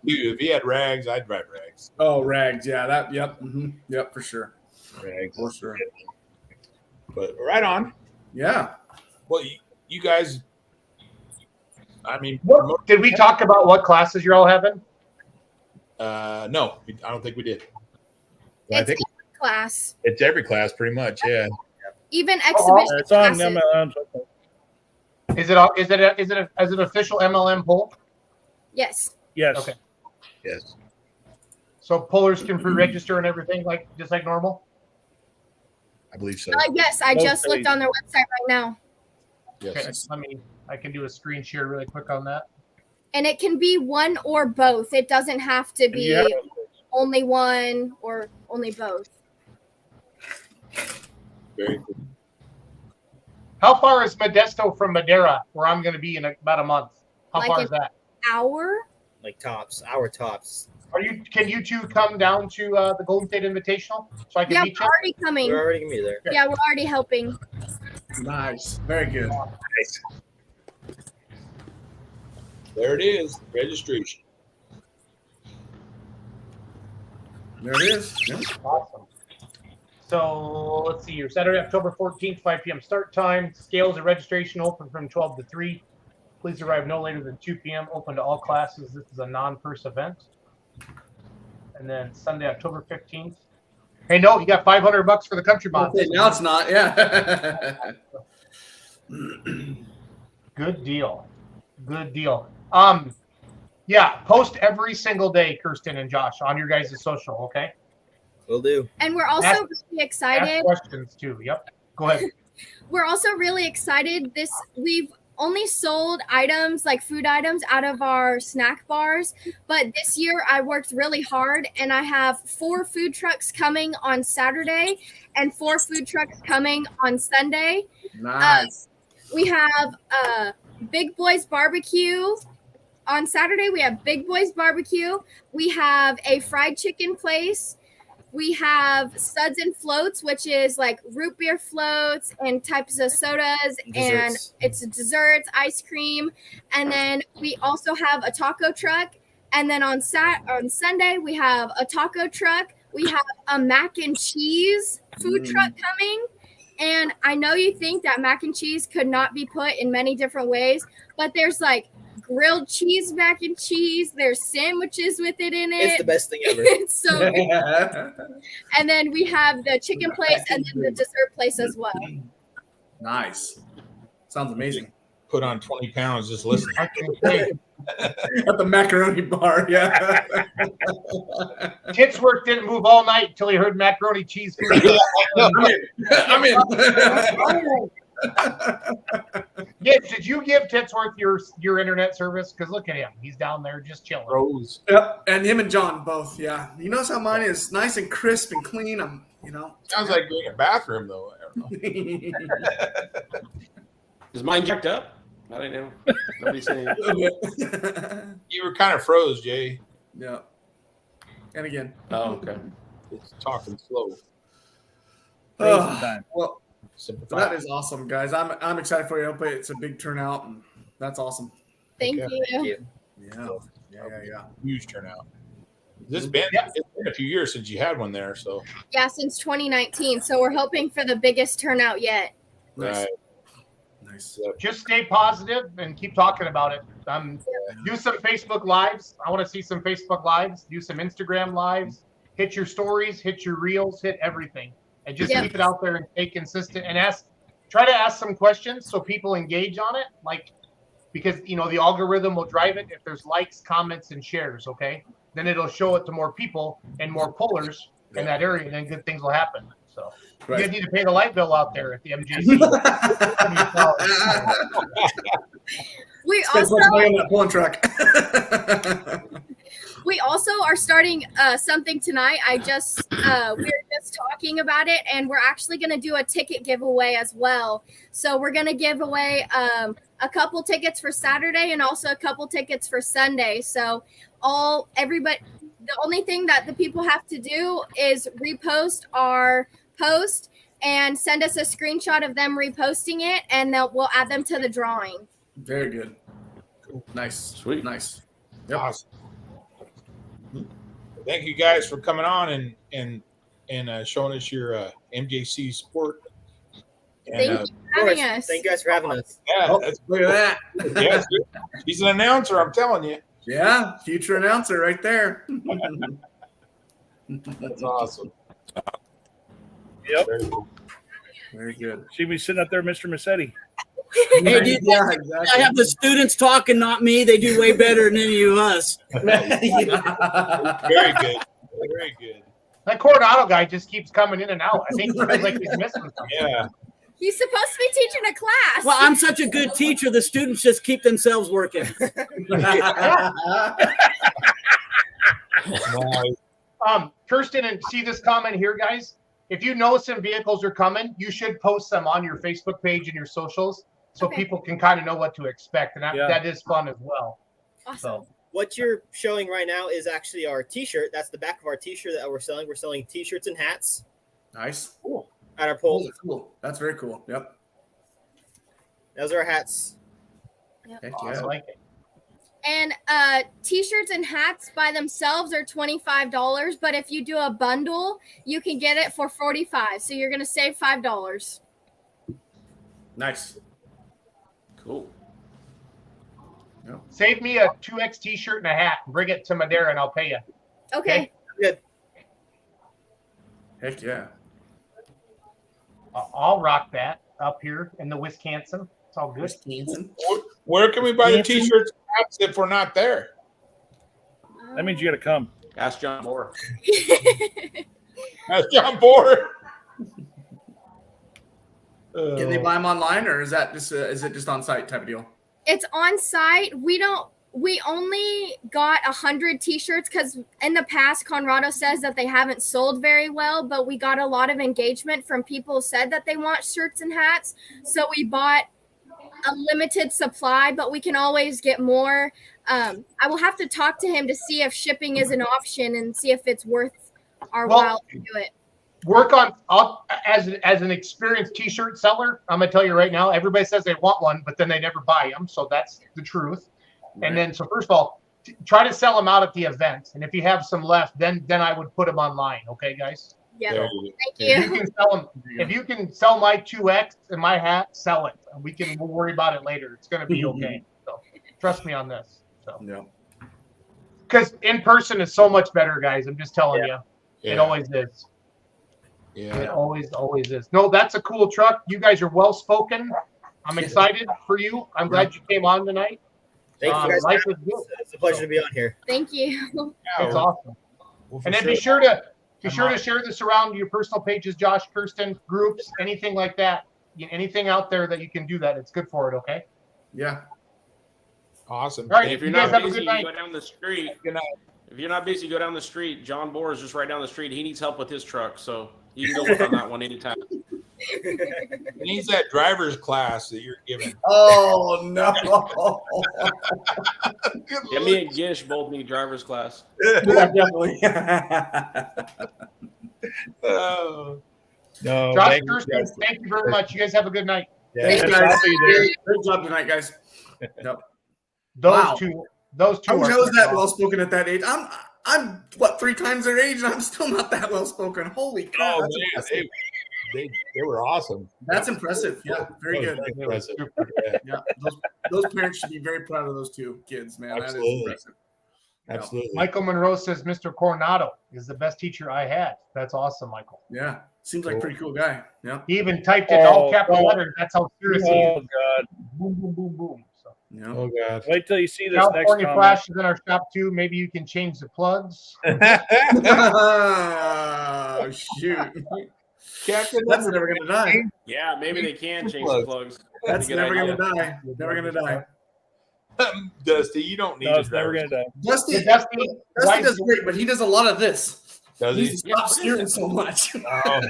If he had rags, I'd drive rags. Oh, rags. Yeah. That. Yep. Yep. For sure. Rags. For sure. But right on. Yeah. Well, you guys. I mean, did we talk about what classes you're all having? No, I don't think we did. It's every class. It's every class, pretty much. Yeah. Even exhibition It's on classes. MLMs. Is it an official MLM poll? Yes. Yes. Okay. Yes. So pullers can pre-register and everything, just like normal. I believe so. Yes, I just looked on their website right now. Yes. Okay, I can do a screen share really quick on that. And it can be one or both. It doesn't have to be only one or only both. Very good. How far is Modesto from Madeira, where I'm going to be in about a month? How far is that? Hour? Like hour tops. Can you two come down to the Golden State Invitational so I can meet you? We're already coming. We're already gonna be there. Yeah, we're already helping. Nice. Very good. Nice. There it is. Registration. There it is. Yeah. Awesome. So let's see here. Saturday, October 14th, 5 p.m. start time. Scales and registration open from 12 to 3. Please arrive no later than 2 p.m. Open to all classes. This is a non-purse event. And then Sunday, October 15th. Hey, no, you got $500 for the country bond. Okay, now it's not. Yeah. Good deal. Good deal. Yeah, post every single day, Kirsten and Josh, on your guys' social, okay? Will do. And we're also really excited. Ask questions too. Yep. Go ahead. We're also really excited. We've only sold items like food items out of our snack bars, but this year I worked really hard and I have 4 food trucks coming on Saturday and 4 food trucks coming on Sunday. Nice. We have Big Boys Barbecue. On Saturday, we have Big Boys Barbecue. We have a fried chicken place. We have Suds and Floats, which is like root beer floats and types of sodas, and it's desserts, ice cream. And then we also have a taco truck. And then on Sunday, we have a taco truck. We have a mac and cheese food truck coming. And I know you think that mac and cheese could not be put in many different ways, but there's like grilled cheese mac and cheese. There's sandwiches with it in it. It's the best thing ever. It's so good. And then we have the chicken place and then the dessert place as well. Nice. Sounds amazing. Put on 20 pounds just listening. At the macaroni bar, yeah. Titsworth didn't move all night until he heard macaroni cheese. I'm in. Yeah, did you give Titsworth your internet service? Because look at him. He's down there just chilling. Rose. Yep. And him and John both, yeah. You notice how mine is nice and crisp and clean? Sounds like being a bathroom, though. I don't know. Is mine jacked up? I don't know. Nobody's saying. You were kind of froze, Jay. Yeah. And again. Oh, okay. It's talking slow. Well, Simplify. that is awesome, guys. I'm excited for you. I hope it's a big turnout, and that's awesome. Thank you. Yeah. Huge turnout. It's been a few years since you had one there, so. Yeah, since 2019. So we're hoping for the biggest turnout yet. Nice. Right. Nice. Just stay positive and keep talking about it. Do some Facebook lives. I want to see some Facebook lives. Do some Instagram lives. Hit your stories. Hit your reels. Hit everything. And just keep it out there and stay consistent and try to ask some questions so people engage on it. Because the algorithm will drive it. If there's likes, comments, and shares, okay, then it'll show it to more people and more pullers in that area, and then good things will happen. So you guys need to pay the light bill out there at the MJC. We also that pulling truck. We also are starting something tonight. We were just talking about it, and we're actually going to do a ticket giveaway as well. So we're going to give away a couple tickets for Saturday and also a couple tickets for Sunday. So everybody, the only thing that the people have to do is repost our post and send us a screenshot of them reposting it, and we'll add them to the drawing. Very good. Cool. Nice. Sweet. Nice. Yep. Awesome. Thank you guys for coming on and showing us your MJC sport. Thank you for having us. Thank you guys for having us. Yeah, Look at that. Yes, he's an announcer, I'm telling you. Yeah, future announcer right there. That's awesome. Yep. Very good. She'd be sitting up there, Mr. Massetti. Hey, dude, exactly. I have the students talking, not me. They do way better than any of us. Very good. Very good. That Coronado guy just keeps coming in and out. I think he feels like he's missing something. Yeah. He's supposed to be teaching a class. Well, I'm such a good teacher. The students just keep themselves working. Kirsten, and see this comment here, guys. If you know some vehicles are coming, you should post them on your Facebook page and your socials so people can kind of know what to expect. And that is fun as well. Awesome. So, What you're showing right now is actually our T-shirt. That's the back of our T-shirt that we're selling. We're selling T-shirts and hats. Nice. Cool. At our polls. Cool. That's very cool. Yep. Those are our hats. Yep. Heck I yeah. like it. And T-shirts and hats by themselves are $25, but if you do a bundle, you can get it for $45. So you're gonna save $5. Nice. Cool. Save me a 2X T-shirt and a hat. Bring it to Madeira, and I'll pay you. Okay. Good. Heck yeah. I'll rock that up here in the Wisconsin. It's all good. Wisconsin. Where can we buy the T-shirts and hats if we're not there? That means you got to come. Ask John Moore. That's John Bohr. Can they buy them online, or is that just is it just on site type of deal? It's on site. We only got 100 T-shirts because in the past, Conrado says that they haven't sold very well, but we got a lot of engagement from people who said that they want shirts and hats. So we bought a limited supply, but we can always get more. I will have to talk to him to see if shipping is an option and see if it's worth our while to do it. Work on as an experienced T-shirt seller. I'm gonna tell you right now, everybody says they want one, but then they never buy them. So that's the truth. Right. And then, so first of all, try to sell them out at the event. And if you have some left, then I would put them online. Okay, guys. Yeah. So, thank you. If you can sell them, if you can sell my 2X and my hat, sell it. We'll worry about it later. It's gonna be okay. So trust me on this. So yeah. Because in person is so much better, guys. I'm just telling you. Yeah. It always is. Yeah. It always is. No, that's a cool truck. You guys are well spoken. I'm excited for you. I'm glad you came on tonight. Thank you guys. Life is good. It's a pleasure to be on here. Thank you. It's awesome. Well, And then be sure to share this around your personal pages, Josh, Kirsten, groups, anything like that. Anything out there that you can do that. It's good for it. Okay. Yeah. Awesome. All right. If you're You guys not have a busy, good night. you go down the street. Good night. If you're not busy, go down the street. John Bohr is just right down the street. He needs help with his truck, so you can go work on that one anytime. He needs that driver's class that you're giving. Oh no. Yeah, me and Gish both need driver's class. Yeah, definitely. Oh. No. Josh, Kirsten, thank you very much. You guys have a good night. Thanks, guys. Great job tonight, guys. Yep. Those two I are was that well spoken at that age. I'm what 3 times their age, and I'm still not that well spoken. Holy crap! Oh That's man, impressive. they were awesome. That's impressive. Yeah, very good. Impressive. Yeah, those parents should be very proud of those 2 kids, man. Absolutely. That is impressive. Absolutely. Michael Monroe says Mr. Coronado is the best teacher I had. That's awesome, Michael. Yeah, seems like a pretty cool guy. Yeah. He even typed it all capital letters. That's how serious he Oh is. God. Boom, boom, boom, boom. So. Yeah. Oh god. Wait till you see this California next Flash is in our shop too. Maybe you can change the plugs. Oh, shoot. Captain, That's never gonna die. Yeah, maybe they can change the plugs. That's Good never idea. gonna die. Never gonna die. Dusty, you don't need No, to it's never gonna die. Dusty Dusty does great, but he does a lot of this. Does He he? needs to stop steering so much. Oh.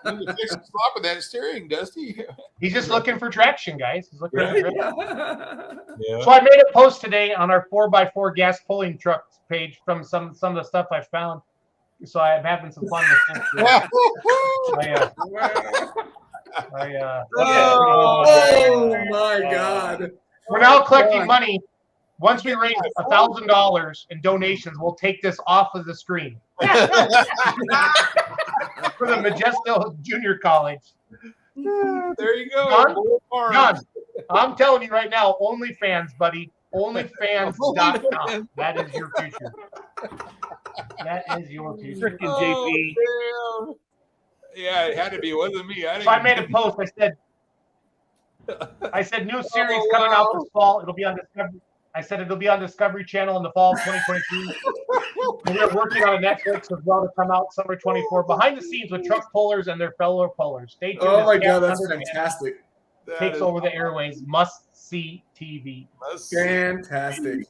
You need to fix the slop with that steering, Dusty. He's just looking for traction, guys. He's looking for traction. Yeah. So I made a post today on our 4x4 gas pulling trucks page from some of the stuff I found. So I'm having some fun with this. Oh my God. We're now collecting money. Once we raise $1,000 in donations, we'll take this off of the screen for the Modesto Junior College. There you go. John, I'm telling you right now, OnlyFans, buddy. OnlyFans.com. That is your future. That is your future. Freaking JP. Damn. Yeah, it had to be. It wasn't me. So I made a post. I said new series coming out this fall. It'll be on Discovery. I said it'll be on Discovery Channel in the fall of 2023. And they're working on a Netflix as well to come out summer 24. Behind the scenes with truck pullers and their fellow pullers. Stay tuned. Oh my God, that's Underpants fantastic. Takes over the airways. Must see TV. Fantastic.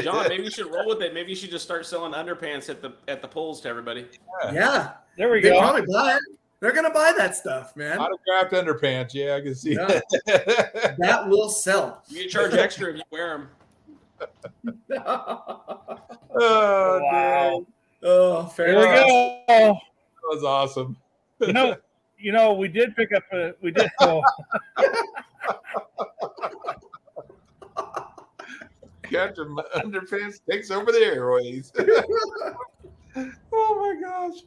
John, maybe you should roll with it. Maybe you should just start selling underpants at the polls to everybody. Yeah. There we They go. probably buy it. They're gonna buy that stuff, man. Autographed underpants. Yeah, I can see Yeah. That will sell. You can charge extra if you wear them. Oh, Wow. Oh, fair There we enough. go. that was awesome. We did pick up oh, Captain Underpants takes over the airways. Oh my gosh.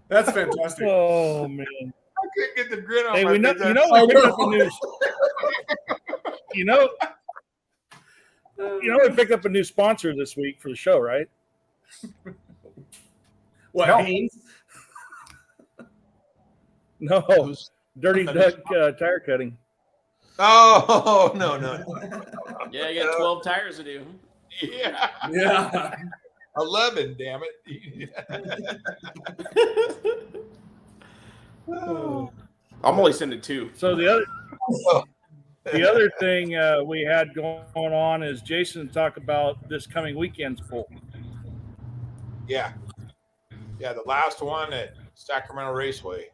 That's fantastic. oh man. I couldn't get the grin on Hey, my we know face. we picked up a new we picked up a new sponsor this week for the show, right? What, No. Haynes? No, Dirty Duck tire cutting. Oh, no. Yeah, you got 12 tires to do. Yeah. Yeah. 11, damn it. I'm only sending 2. So the other thing we had going on is Jason talked about this coming weekend's pool. Yeah. Yeah, the last one at Sacramento Raceway.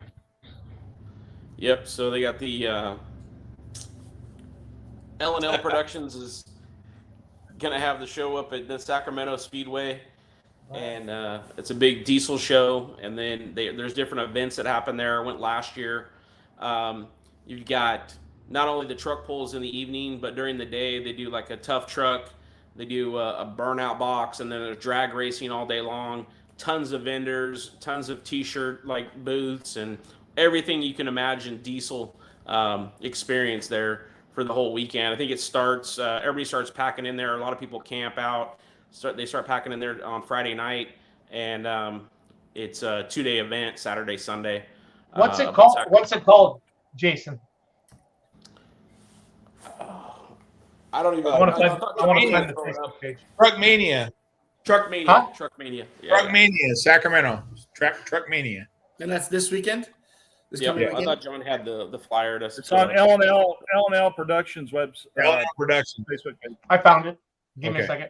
Yep. So they got the L&L Productions is gonna have the show up at the Sacramento Speedway, and it's a big diesel show. And then there's different events that happen there. I went last year. You've got not only the truck pulls in the evening, but during the day they do like a tough truck. They do a burnout box, and then there's drag racing all day long. Tons of vendors, tons of T-shirt like booths, and everything you can imagine diesel experience there for the whole weekend. I think it starts. Everybody starts packing in there. A lot of people camp out. They start packing in there on Friday night, and it's a 2-day event, Saturday, Sunday. What's it called? What's it called, Jason? I don't even. I want to find the Facebook page. Truckmania. Truckmania. Huh? Truckmania. Yeah. Truckmania, Sacramento. Truckmania. And that's this weekend? This Yeah, coming I weekend? thought John had the flyer. It's on L&L Productions website. L&L Production. Facebook page. I found it. Give me a Okay. second.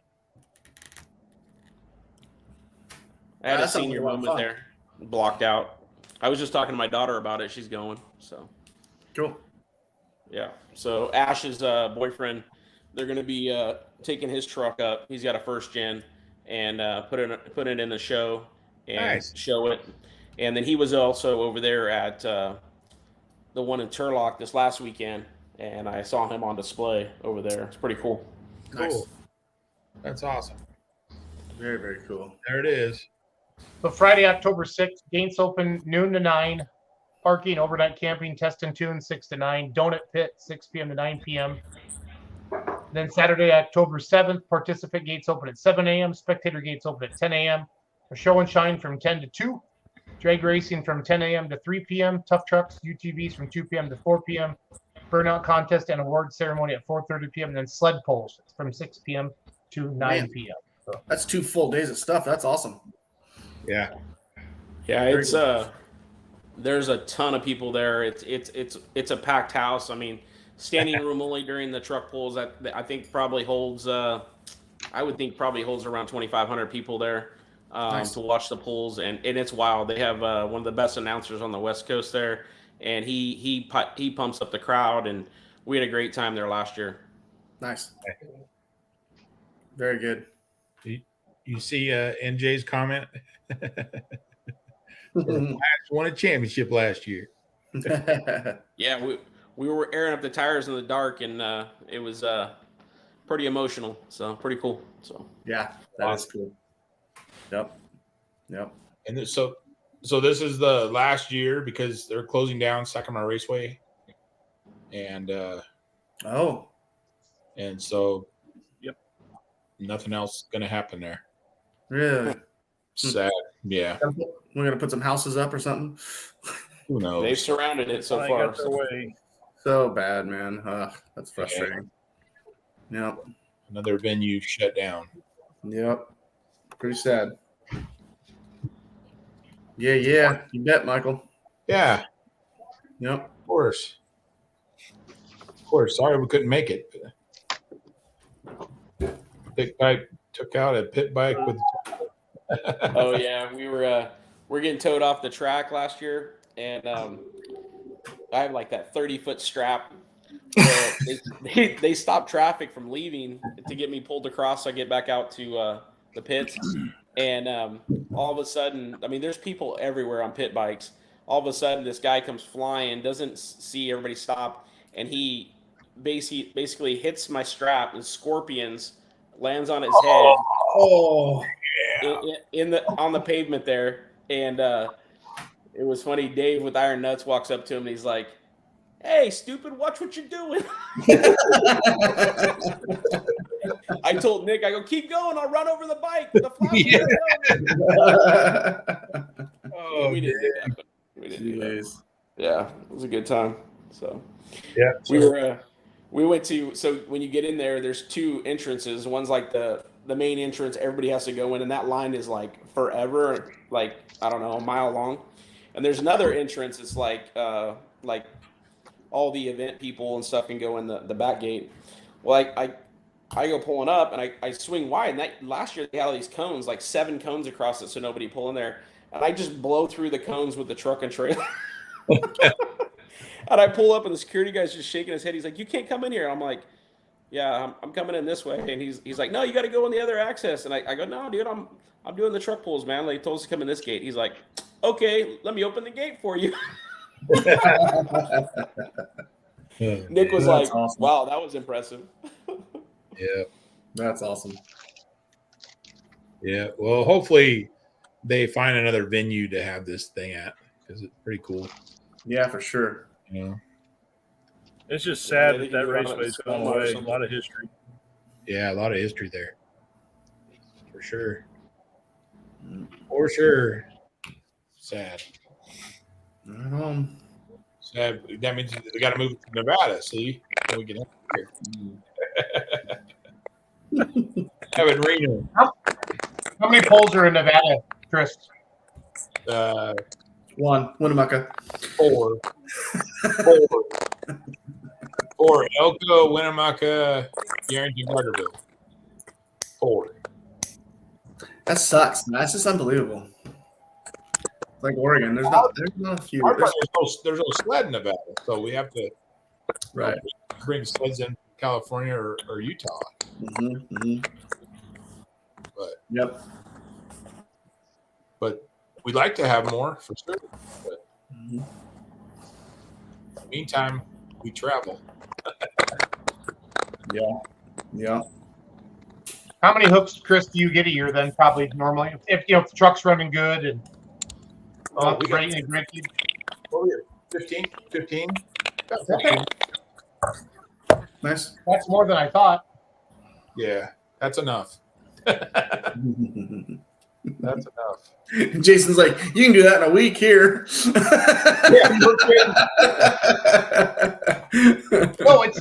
I had a That sounds senior like a lot of moment fun. there, blocked out. I was just talking to my daughter about it. She's going. So Cool. yeah. So Ash's boyfriend, they're going to be taking his truck up. He's got a first gen, and put it in the show and Nice. show it. And then he was also over there at the one in Turlock this last weekend, and I saw him on display over there. It's pretty cool. Nice. Cool. That's awesome. Very, very cool. There it is. So Friday, October 6th, gates open noon to 9. Parking, overnight camping, test and tune 6 to 9. Donut pit 6 p.m. to 9 p.m. Then Saturday, October 7th, participant gates open at 7 a.m. Spectator gates open at 10 a.m. A show and shine from 10 to 2. Drag racing from 10 a.m. to 3 p.m. Tough trucks, UTVs from 2 p.m. to 4 p.m. Burnout contest and award ceremony at 4:30 p.m. And then sled pulls from 6 p.m. to 9 Man. p.m. So That's 2 full days of stuff. That's awesome. Yeah. Yeah, Very it's there's a ton of people there. It's a packed house. I mean, standing room only during the truck pulls. I think probably holds. I would think probably holds around 2,500 people there Nice. to watch the pulls, and it's wild. They have one of the best announcers on the West Coast there, and he pumps up the crowd, and we had a great time there last year. Nice. Very good. You see NJ's comment? Won a championship last year. Yeah, we were airing up the tires in the dark, and it was pretty emotional. So pretty cool. So Yeah, that is cool. Yep. And so this is the last year because they're closing down Sacramento Raceway, and Oh, so Yep. nothing else going to happen there. really? Sad. Yeah. We're gonna put some houses up or something. Who knows? they've surrounded it so They far. got their way. So bad, man. That's frustrating. Yep. Another venue shut down. Yep. Pretty sad. Yeah. You bet, Michael. Yeah, Yep. of course. Sorry we couldn't make it. Big Pipe took out a pit bike with. Oh yeah, we're getting towed off the track last year, and I have like that 30-foot strap. Well, they stopped traffic from leaving to get me pulled across, so I get back out to the pits. And all of a sudden, I mean, there's people everywhere on pit bikes. All of a sudden, this guy comes flying, doesn't see everybody stop, and he basically hits my strap and scorpions, lands on his head. Oh, On the pavement there. And it was funny. Dave with Iron Nuts walks up to him and he's like, "Hey, stupid, watch what you're doing." I told Nick, I go, "Keep going. I'll run over the bike. The flash Oh, we didn't do that. But we didn't do that. Yeah, it was a good time. So yeah, we went to, so when you get in there, there's two entrances. One's like the main entrance. Everybody has to go in, and that line is like forever, like, I don't know, a mile long. And there's another entrance. It's like all the event people and stuff can go in the back gate. Well, I go pulling up, and I swing wide. And that last year they had all these cones, like 7 cones across it, so nobody pull in there. And I just blow through the cones with the truck and trailer. And I pull up, and the security guy's just shaking his head. He's like, "You can't come in here." And I'm like, "Yeah, I'm coming in this way." And he's like, "No, you got to go in the other access." And I go, "No, dude, I'm doing the truck pulls, man. They told us to come in this gate." He's like, "Okay, let me open the gate for you." Nick was like, awesome. "Wow, that was impressive." Yeah, that's awesome. Yeah, well, hopefully they find another venue to have this thing at, because it's pretty cool. Yeah, for sure. You know, it's just sad that raceway's gone away. A lot of history. Yeah, a lot of history there, for sure. For sure. Sad. Sad. That means they got to move to Nevada. See, so we get up here. Have it Reno. How many polls are in Nevada, Chris? 1, Winnemucca. 4. 4. Elko, Winnemucca, Yarrington, Carterville. 4. That sucks, man. That's just unbelievable. It's like Oregon. There's not a few. There's no sled in Nevada, so we have to bring sleds in California or Utah. But but we'd like to have more for sure. But in the meantime, we travel. Yeah. How many hooks, Chris, do you get a year then? Probably normally, if the truck's running good and we got 15. 15. Nice. That's more than I thought. Yeah, that's enough. That's enough. Jason's like, "You can do that in a week here." No, it's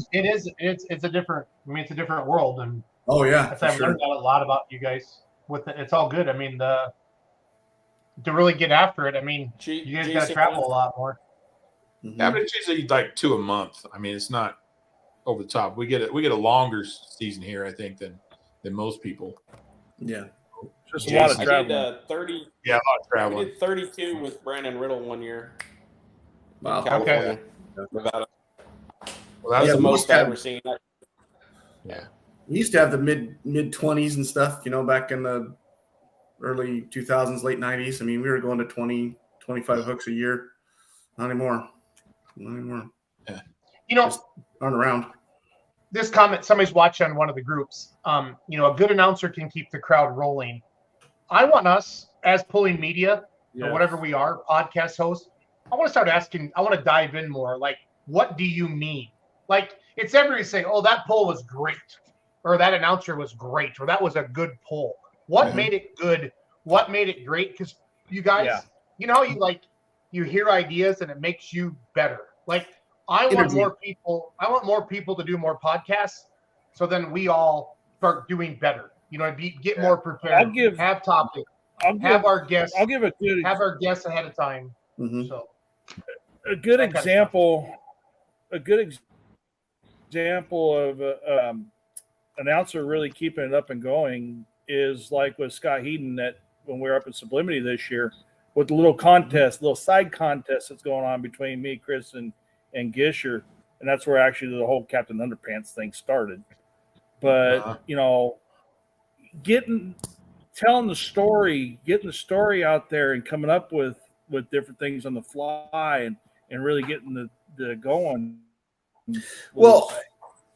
a different. I mean, it's a different world, and I've learned a lot about you guys. It's all good. I mean, to really get after it, I mean, you guys got to travel a lot more. Yeah, but it's usually like 2 a month. I mean, it's not over the top. We get a longer season here, I think, than most people. Yeah. Just a lot of travel. I did 30. Yeah, a lot of travel. We did 32 with Brandon Riddle one year. Wow. California. Well, that's the most I've ever seen. Yeah. We used to have the mid 20s and stuff, back in the early 2000s, late 90s. I mean, we were going to 20, 25 hooks a year. Not anymore. Yeah. Just aren't around. This comment, somebody's watching on one of the groups. A good announcer can keep the crowd rolling. I want us, as pulling media, or whatever we are, podcast hosts, I want to start asking, I want to dive in more. Like, what do you mean? Like, it's everybody saying, "Oh, that pull was great," or "That announcer was great," or "That was a good pull." What made it good? What made it great? Because you guys, you hear ideas and it makes you better. Like, I want more people to do more podcasts, so then we all start doing better. Get more prepared. Have topics. have our guests. I'll give a good Have our guests ahead of time. Mhm. So a good that kind of example. A good example of announcer really keeping it up and going is like with Scott Heaton that when we were up in Sublimity this year with the little contest, little side contest that's going on between me, Chris, and Gisher, and that's where actually the whole Captain Underpants thing started. But you know, telling the story, getting the story out there, and coming up with different things on the fly, and really getting the going. Well,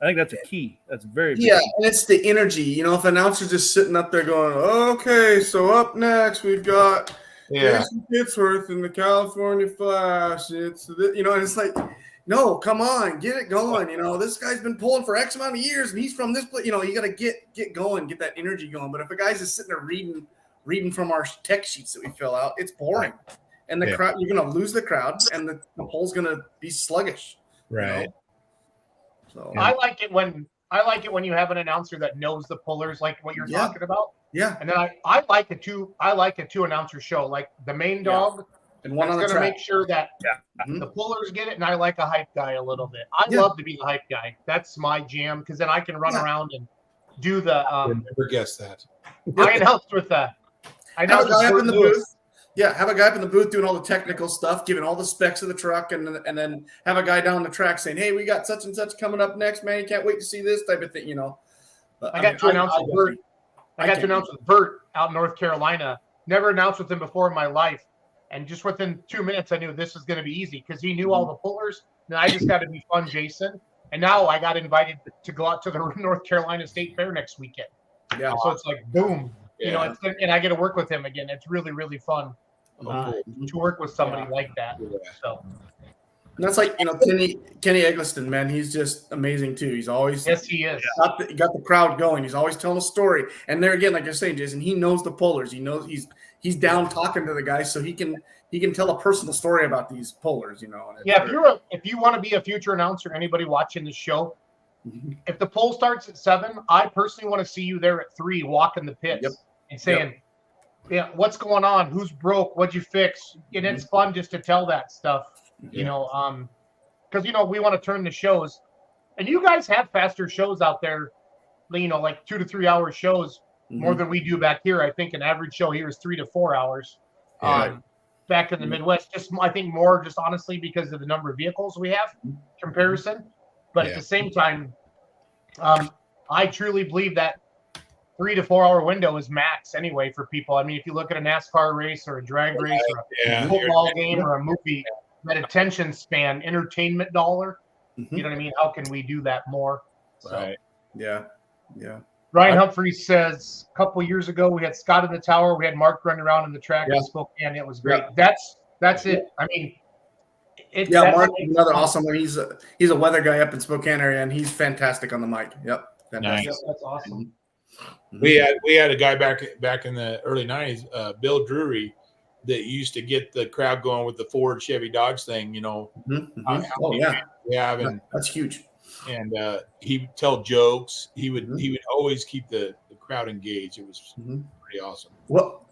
I think that's a key. That's very big. Yeah, and it's the energy. You know, if an announcer's just sitting up there going, "Okay, so up next we've got Jason Pittsworth in the California Flash." It's you know, and it's like, no, come on, get it going. You know, this guy's been pulling for X amount of years, and he's from this place. You know, you got to get going, get that energy going. But if a guy's just sitting there reading from our tech sheets that we fill out, it's boring, and the crowd, you're going to lose the crowd, and the poll's going to be sluggish. Right. You know? So I like it when you have an announcer that knows the pullers, like what you're talking about. Yeah. And then I like a two announcer show, like the main dog, and one on the going to track. make sure that the pullers get it, and I like a hype guy a little bit. I love to be the hype guy. That's my jam because then I can run around and do the. Never guessed that. I announced with the. I have a guy up in the Lewis. booth. Yeah, have a guy up in the booth doing all the technical stuff, giving all the specs of the truck, and then have a guy down the track saying, "Hey, we got such and such coming up next, man. You can't wait to see this," type of thing, you know. I got to announce with Bert. I got to announce with Bert out in North Carolina. Never announced with him before in my life, and just within 2 minutes, I knew this was going to be easy because he knew all the pullers. And I just got to be fun, Jason. And now I got invited to go out to the North Carolina State Fair next weekend. Yeah, so it's like boom. You know, and I get to work with him again. It's really, really fun to work with somebody like that. So, and that's like, you know, Kenny Eggleston, man. He's just amazing too. He's always he is. Got the crowd going. He's always telling a story. And there again, like you're saying, Jason, he knows the pullers. He knows he's down talking to the guys, so he can tell a personal story about these pullers. You know. If you want to be a future announcer, anybody watching the show. If the poll starts at 7, I personally want to see you there at 3, walking the pits and saying, what's going on? Who's broke? What'd you fix? And it's fun just to tell that stuff, you know, because, you know, we want to turn the shows. And you guys have faster shows out there, you know, like 2 to 3 hour shows more than we do back here. I think an average show here is 3 to 4 hours. Back in the Midwest, just I think more just honestly because of the number of vehicles we have comparison. But at the same time, I truly believe that 3 to 4 hour window is max anyway for people. I mean, if you look at a NASCAR race or a drag race or a football game or a movie, that attention span, entertainment dollar, you know what I mean? How can we do that more? Right. Yeah. Ryan Humphreys says a couple years ago we had Scott in the tower, we had Mark running around in the track in Spokane. It was great. That's it. I mean, Mark is another awesome one. He's a weather guy up in Spokane area, and he's fantastic on the mic. Yep, fantastic. Nice. That's awesome. We had a guy back in the early 90s, Bill Drury, that used to get the crowd going with the Ford Chevy Dodge thing. You know, that's huge. And he would tell jokes. He would always keep the crowd engaged. It was pretty awesome. Well,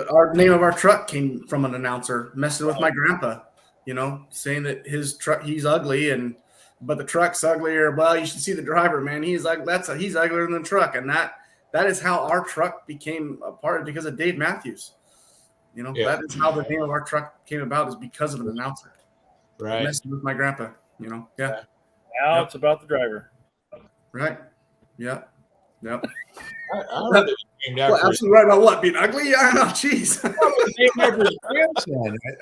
our name of our truck came from an announcer messing with my grandpa, you know, saying that his truck, he's ugly, but the truck's uglier. Well, you should see the driver, man. He's like, he's uglier than the truck. And that is how our truck became a part because of Dave Matthews. You know, that is how the name of our truck came about, is because of an announcer. Right. Messing with my grandpa, you know. Yeah. Now it's about the driver. Right. Yeah. Yep. I heard it was named after absolutely right about what? Being ugly? I don't know. Jeez.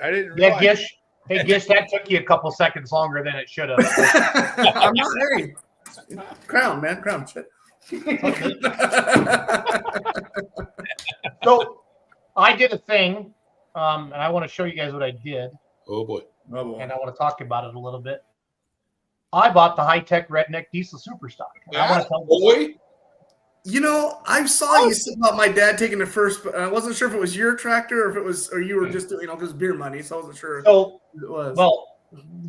I didn't realize. Yeah, Gish. Hey, Gish, that took you a couple seconds longer than it should have. I'm not married. Crown, man. Crown. Shit. So I did a thing, and I want to show you guys what I did. Oh, boy. And I want to talk about it a little bit. I bought the high-tech redneck diesel super stock. I want to tell boy. You know, I saw you say about my dad taking the first, but I wasn't sure if it was your tractor or you were just, you know, because beer money. So I wasn't sure. So it was. Well,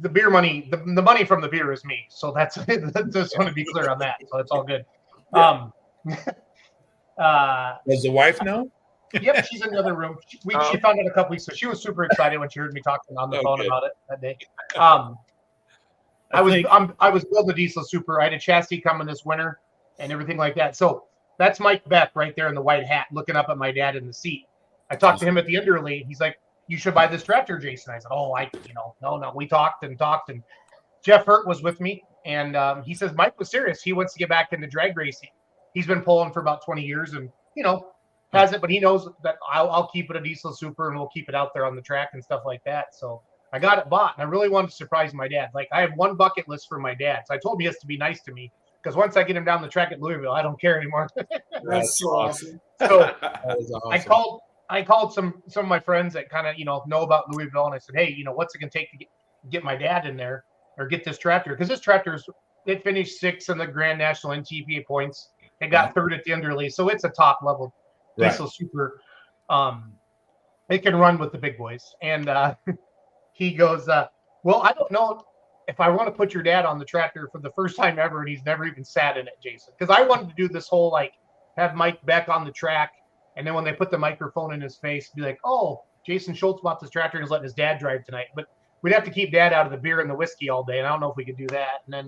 the beer money, the money from the beer is me. So that's just want to be clear on that. So it's all good. Does the wife know? Yep, she's in the other room. She found out a couple weeks, so she was super excited when she heard me talking on the phone about it that day. I was building a diesel super. I had a chassis coming this winter and everything like that. So that's Mike Beck right there in the white hat, looking up at my dad in the seat. I talked to him at the Enderley. He's like, "You should buy this tractor, Jason." I said, "Oh, no." We talked, and Jeff Hurt was with me, and he says Mike was serious. He wants to get back into drag racing. He's been pulling for about 20 years, and has it, but he knows that I'll keep it a diesel super, and we'll keep it out there on the track and stuff like that. So I got it bought, and I really wanted to surprise my dad. Like, I have one bucket list for my dad, so I told him he has to be nice to me, because once I get him down the track at Louisville, I don't care anymore. That's so awesome. So Awesome. I called some of my friends that kind of know about Louisville, and I said, "Hey, what's it gonna take to get my dad in there or get this tractor?" Because this it finished 6th in the Grand National NTPA points. It got 3rd at the Enderley, so it's a top level diesel super. It can run with the big boys. And he goes, "Well, I don't know if I want to put your dad on the tractor for the first time ever, and he's never even sat in it, Jason." Because I wanted to do this whole have Mike Beck on the track, and then when they put the microphone in his face, be like, "Oh, Jason Schultz bought this tractor and is letting his dad drive tonight." But we'd have to keep dad out of the beer and the whiskey all day, and I don't know if we could do that. And then,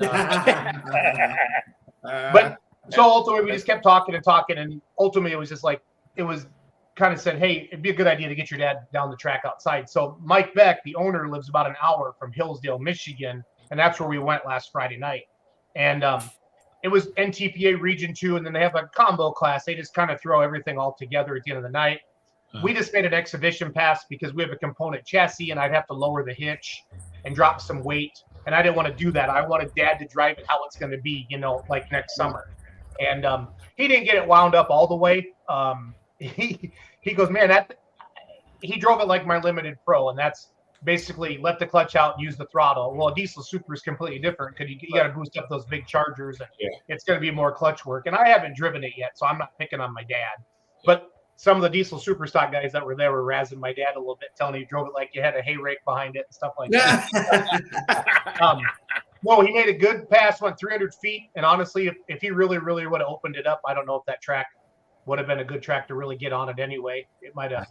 but so ultimately we just kept talking, and ultimately it was just it was kind of said, "Hey, it'd be a good idea to get your dad down the track outside." So Mike Beck, the owner, lives about an hour from Hillsdale, Michigan, and that's where we went last Friday night. And it was NTPA Region 2, and then they have a combo class. They just kind of throw everything all together at the end of the night. We just made an exhibition pass because we have a component chassis, and I'd have to lower the hitch and drop some weight, and I didn't want to do that. I wanted dad to drive it how it's going to be, next summer. And he didn't get it wound up all the way. He goes, "Man, he drove it like my Limited Pro," and that's basically let the clutch out, use the throttle. Well, a diesel super is completely different because you got to boost up those big chargers, and it's going to be more clutch work. And I haven't driven it yet, so I'm not picking on my dad. But some of the diesel super stock guys that were there were razzing my dad a little bit, telling him he drove it like you had a hay rake behind it and stuff like that. No, he made a good pass, went 300 feet. And honestly, if he really, really would have opened it up, I don't know if that track would have been a good track to really get on it anyway. It might have.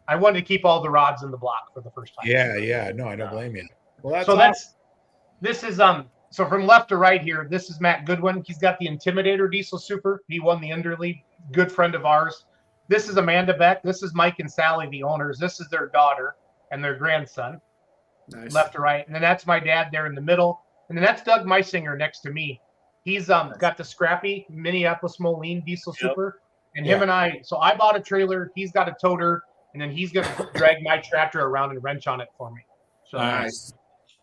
I wanted to keep all the rods in the block for the first time. Yeah. No, I don't blame you. Well, this is so from left to right here, this is Matt Goodwin. He's got the Intimidator diesel super. He won the Enderley, good friend of ours. This is Amanda Beck. This is Mike and Sally, the owners. This is their daughter and their grandson. Nice. Left to right. And then that's my dad there in the middle. And then that's Doug Meisinger next to me. He's got the scrappy Minneapolis Moline diesel super. And him and I bought a trailer. He's got a toter. And then he's going to drag my tractor around and wrench on it for me. So nice.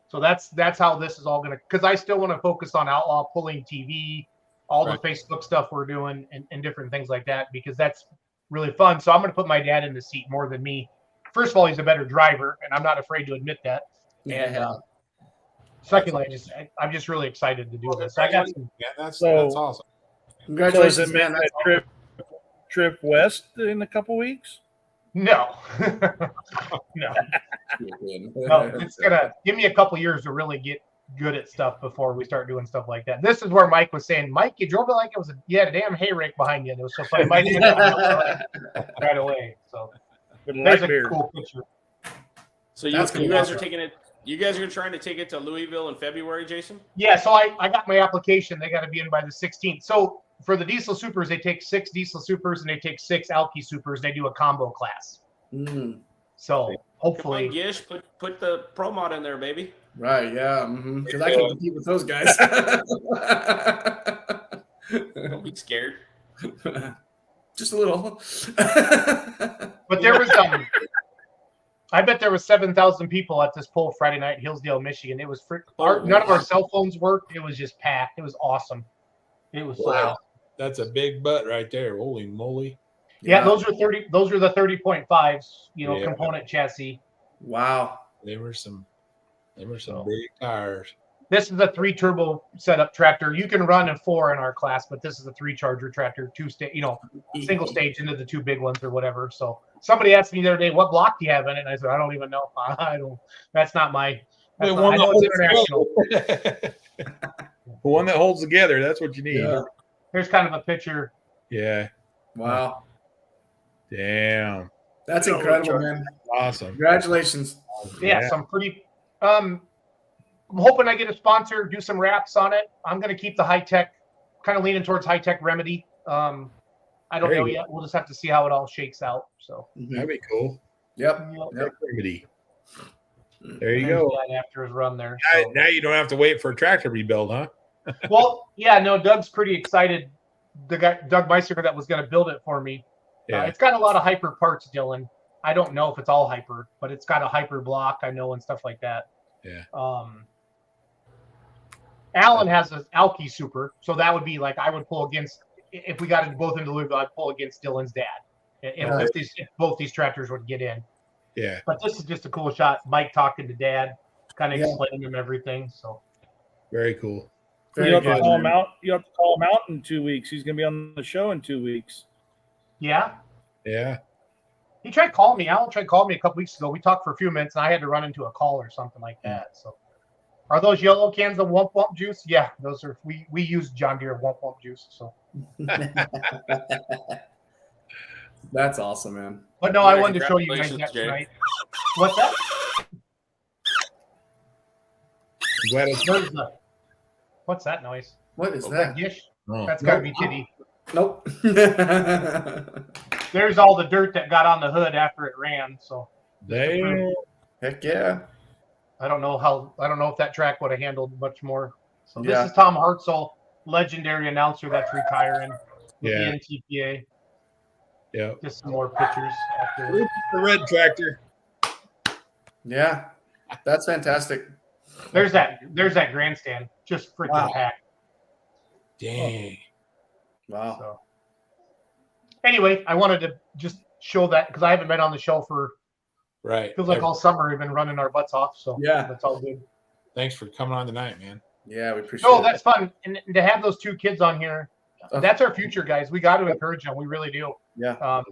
So that's how this is all going to, because I still want to focus on Outlaw Pulling TV, all the Facebook stuff we're doing and different things like that, because that's really fun. So I'm going to put my dad in the seat more than me. First of all, he's a better driver, and I'm not afraid to admit that. And secondly, I'm just really excited to do this. I got some. Yeah, that's awesome. Congratulations, man. That trip west in a couple weeks? No. No. It's gonna give me a couple years to really get good at stuff before we start doing stuff like that. This is where Mike was saying, "Mike, you drove it like you had a damn hay rake behind you." And it was so funny. Mike right away. So there's a cool picture. So you guys are taking it. You guys are trying to take it to Louisville in February, Jason? Yeah. So I got my application. They got to be in by the 16th. So for the diesel supers, they take 6 diesel supers and they take 6 Alki supers. They do a combo class. So hopefully, come on, Gish, put the Pro Mod in there, baby. Right? Yeah. Because I can compete with those guys. Don't be scared. Just a little. But there was I bet there was 7,000 people at this poll Friday night in Hillsdale, Michigan. It was none of our cell phones worked. It was just packed. It was awesome. It was wow. That's a big butt right there. Holy moly. Yeah, those are 30. Those are the 30.5s, component chassis. Wow. They were some big tires. This is a 3 turbo setup tractor. You can run a 4 in our class, but this is a 3 charger tractor, 2 stage, single stage into the 2 big ones or whatever. So somebody asked me the other day, "What block do you have in it?" And I said, "I don't even know. I don't. That's not my. I know it's international." The one that holds together. That's what you need. Yeah. Here's kind of a picture. Yeah. Wow. Damn. That's incredible, man. Awesome. Congratulations. Yeah, some pretty. I'm hoping I get a sponsor, do some wraps on it. I'm going to keep the high tech, kind of leaning towards high tech remedy. I don't know yet. We'll just have to see how it all shakes out. So that'd be cool. Yep. Remedy. There you go. After his run there. Now you don't have to wait for a tractor rebuild, huh? Well, yeah, no, Doug's pretty excited. The guy, Doug Meister, that was going to build it for me. Yeah. It's got a lot of hyper parts, Dylan. I don't know if it's all hyper, but it's got a hyper block, I know, and stuff like that. Yeah. Alan has an Alki Super, so that would be like I would pull against if we got into both into Louisville. I'd pull against Dylan's dad if both these tractors would get in. Yeah. But this is just a cool shot. Mike talking to Dad, kind of explaining him everything. So very cool. You have to call him out. You have to call him out in 2 weeks. He's going to be on the show in 2 weeks. Yeah. Yeah. He tried calling me. Alan tried calling me a couple weeks ago. We talked for a few minutes, and I had to run into a call or something like that. So, are those yellow cans of Wump Wump juice? Yeah, those are. We use John Deere Wump Wump juice. So. That's awesome, man. But no, I wanted to show you guys that tonight. What's that? What's that noise? What is that? Gish? Oh. That's got to be Titty. Nope. There's all the dirt that got on the hood after it ran. So. Damn. Heck yeah. I don't know if that track would have handled much more. So this is Tom Hartzell, legendary announcer that's retiring with the NTPA. Yeah. Just some more pictures. The red tractor. Yeah. That's fantastic. There's that grandstand. Just freaking packed. Dang. Wow. So, anyway, I wanted to just show that because I haven't been on the show for feels like all summer we've been running our butts off. So that's all good. Thanks for coming on tonight, man. Yeah, we appreciate it. Oh, that's fun. And to have those two kids on here, that's our future, guys. We got to encourage them. We really do. Yeah.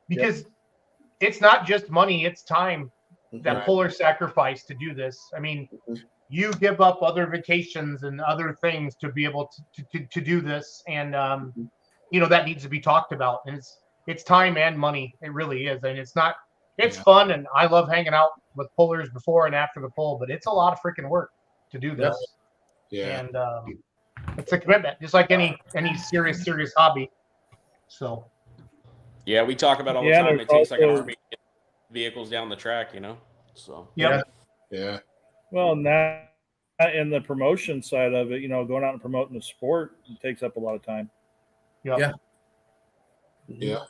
Because it's not just money, it's time that Puller sacrifice to do this. I mean, you give up other vacations and other things to be able to do this. And, that needs to be talked about. And it's time and money. It really is. And it's fun. And I love hanging out with pullers before and after the pull, but it's a lot of freaking work to do this. Yeah. And it's a commitment, just like any serious hobby. So. Yeah, we talk about all the time. It takes like an army to get vehicles down the track, So. Yeah. Well, now in the promotion side of it, going out and promoting the sport, it takes up a lot of time. Yeah. Yeah.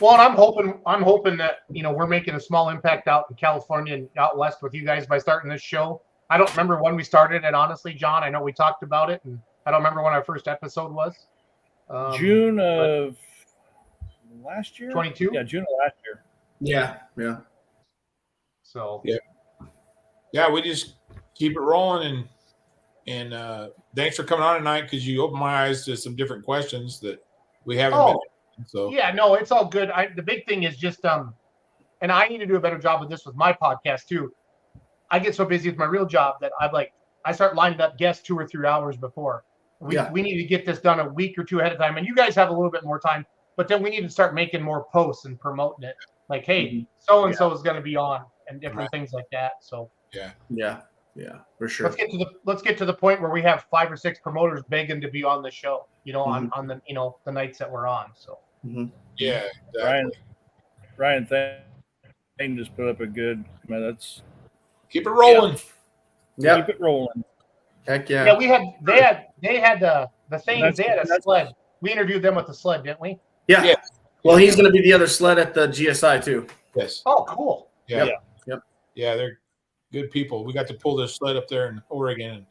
Well, and I'm hoping that we're making a small impact out in California and out west with you guys by starting this show. I don't remember when we started it, honestly, John. I know we talked about it, and I don't remember when our first episode was. June of last year. 22. Yeah, June of last year. Yeah. So. Yeah, we just keep it rolling, and thanks for coming on tonight because you opened my eyes to some different questions that we haven't. So yeah, no, it's all good. The big thing is just and I need to do a better job of this with my podcast too. I get so busy with my real job that I start lining up guests 2 or 3 hours before. We need to get this done a week or two ahead of time, and you guys have a little bit more time. But then we need to start making more posts and promoting it. Like, hey, so and so is going to be on, and different things like that. So yeah, for sure. Let's get to the point where we have 5 or 6 promoters begging to be on the show. On the the nights that we're on. So yeah, exactly. Ryan, Thane just put up a good. That's keep it rolling. Yeah, keep it rolling. Heck yeah. Yeah, they had the things. They had a sled. We interviewed them with the sled, didn't we? Yeah. Well, he's going to be the other sled at the GSI too. Yes. Oh, cool. Yeah. Yeah, they're good people. We got to pull their sled up there in Oregon and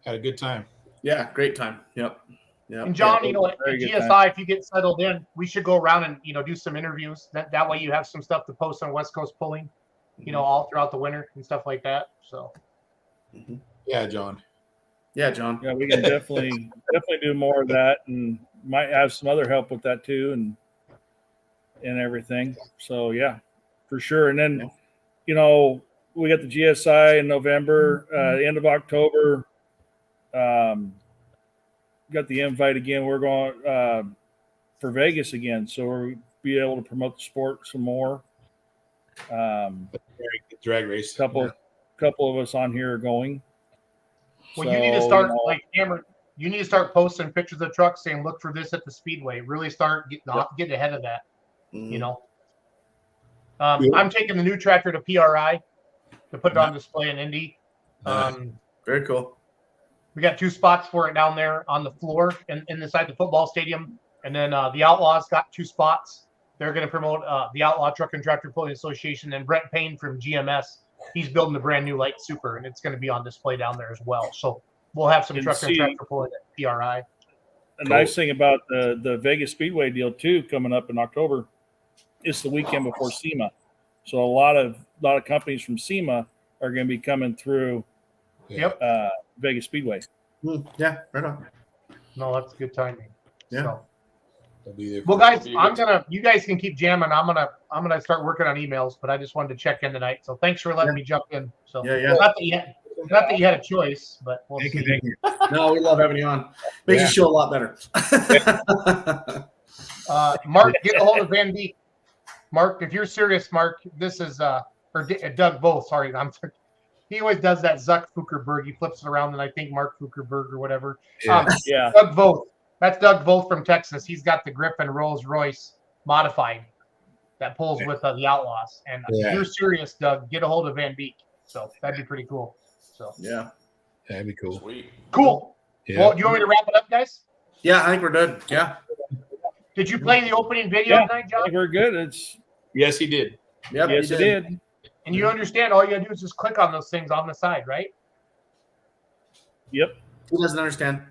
had a good time. Yeah, great time. Yep. And John, at GSI, if you get settled in, we should go around and do some interviews. That way you have some stuff to post on West Coast Pulling, all throughout the winter and stuff like that. So. Yeah, John. Yeah, John. Yeah, we can definitely do more of that, and might have some other help with that too, and everything. So yeah, for sure. And then, we got the GSI in November, end of October. Got the invite again. We're going for Vegas again, so we'll be able to promote the sport some more. Drag race. Couple of us on here are going. Well, you need to start like Cameron. You need to start posting pictures of trucks saying, "Look for this at the speedway." Really start getting ahead of that. You know. I'm taking the new tractor to PRI to put it on display in Indy. Very cool. We got 2 spots for it down there on the floor and inside the football stadium, and then the Outlaws got 2 spots. They're going to promote the Outlaw Truck and Tractor Pulling Association, and Brent Payne from GMS. He's building a brand new light super, and it's going to be on display down there as well. So we'll have some truck and tractor pulling at PRI. The nice thing about the Vegas Speedway deal too, coming up in October, it's the weekend before SEMA, so a lot of companies from SEMA are going to be coming through. Vegas Speedway. Yeah, right on. No, that's good timing. Yeah. So. Well, guys, you guys can keep jamming. I'm gonna start working on emails, but I just wanted to check in tonight. So thanks for letting me jump in. So not that you had a choice, but we'll see. Thank you. No, we love having you on. Makes you show a lot better. Mark, get a hold of Van Beek. Mark, if you're serious, Mark, this is or Doug both. Sorry, he always does that Zuck Fukerberg. He flips it around, and I think Mark Fukerberg or whatever. Doug Voth. That's Doug Voth from Texas. He's got the Griffin Rolls Royce modified that pulls with the Outlaws. And if you're serious, Doug, get a hold of Van Beek. So that'd be pretty cool. So that'd be cool. Sweet. Cool. Yeah. Well, do you want me to wrap it up, guys? Yeah, I think we're good. Yeah. Did you play the opening video tonight, John? I think we're good. Yes, he did. Yep, yes, he did. And you understand all you gotta do is just click on those things on the side, right? Yep. He doesn't understand.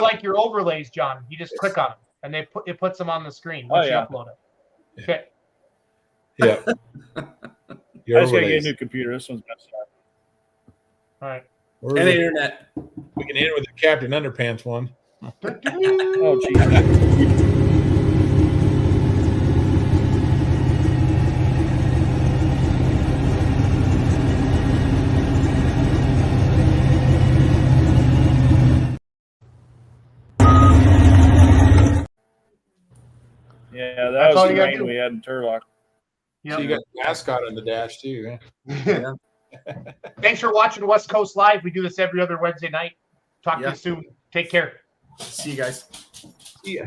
Like your overlays, John. You just click on them, and it puts them on the screen once you upload it. Okay. Yeah. I just gotta get a new computer. This one's messed up. All right. And internet. We can hit it with the Captain Underpants one. Oh, geez. Yeah, that was the rain we had in Turlock. Yep. So you got the mascot on the dash too. Yeah. Thanks for watching West Coast Live. We do this every other Wednesday night. Talk to you soon. Take care. See you guys. See ya.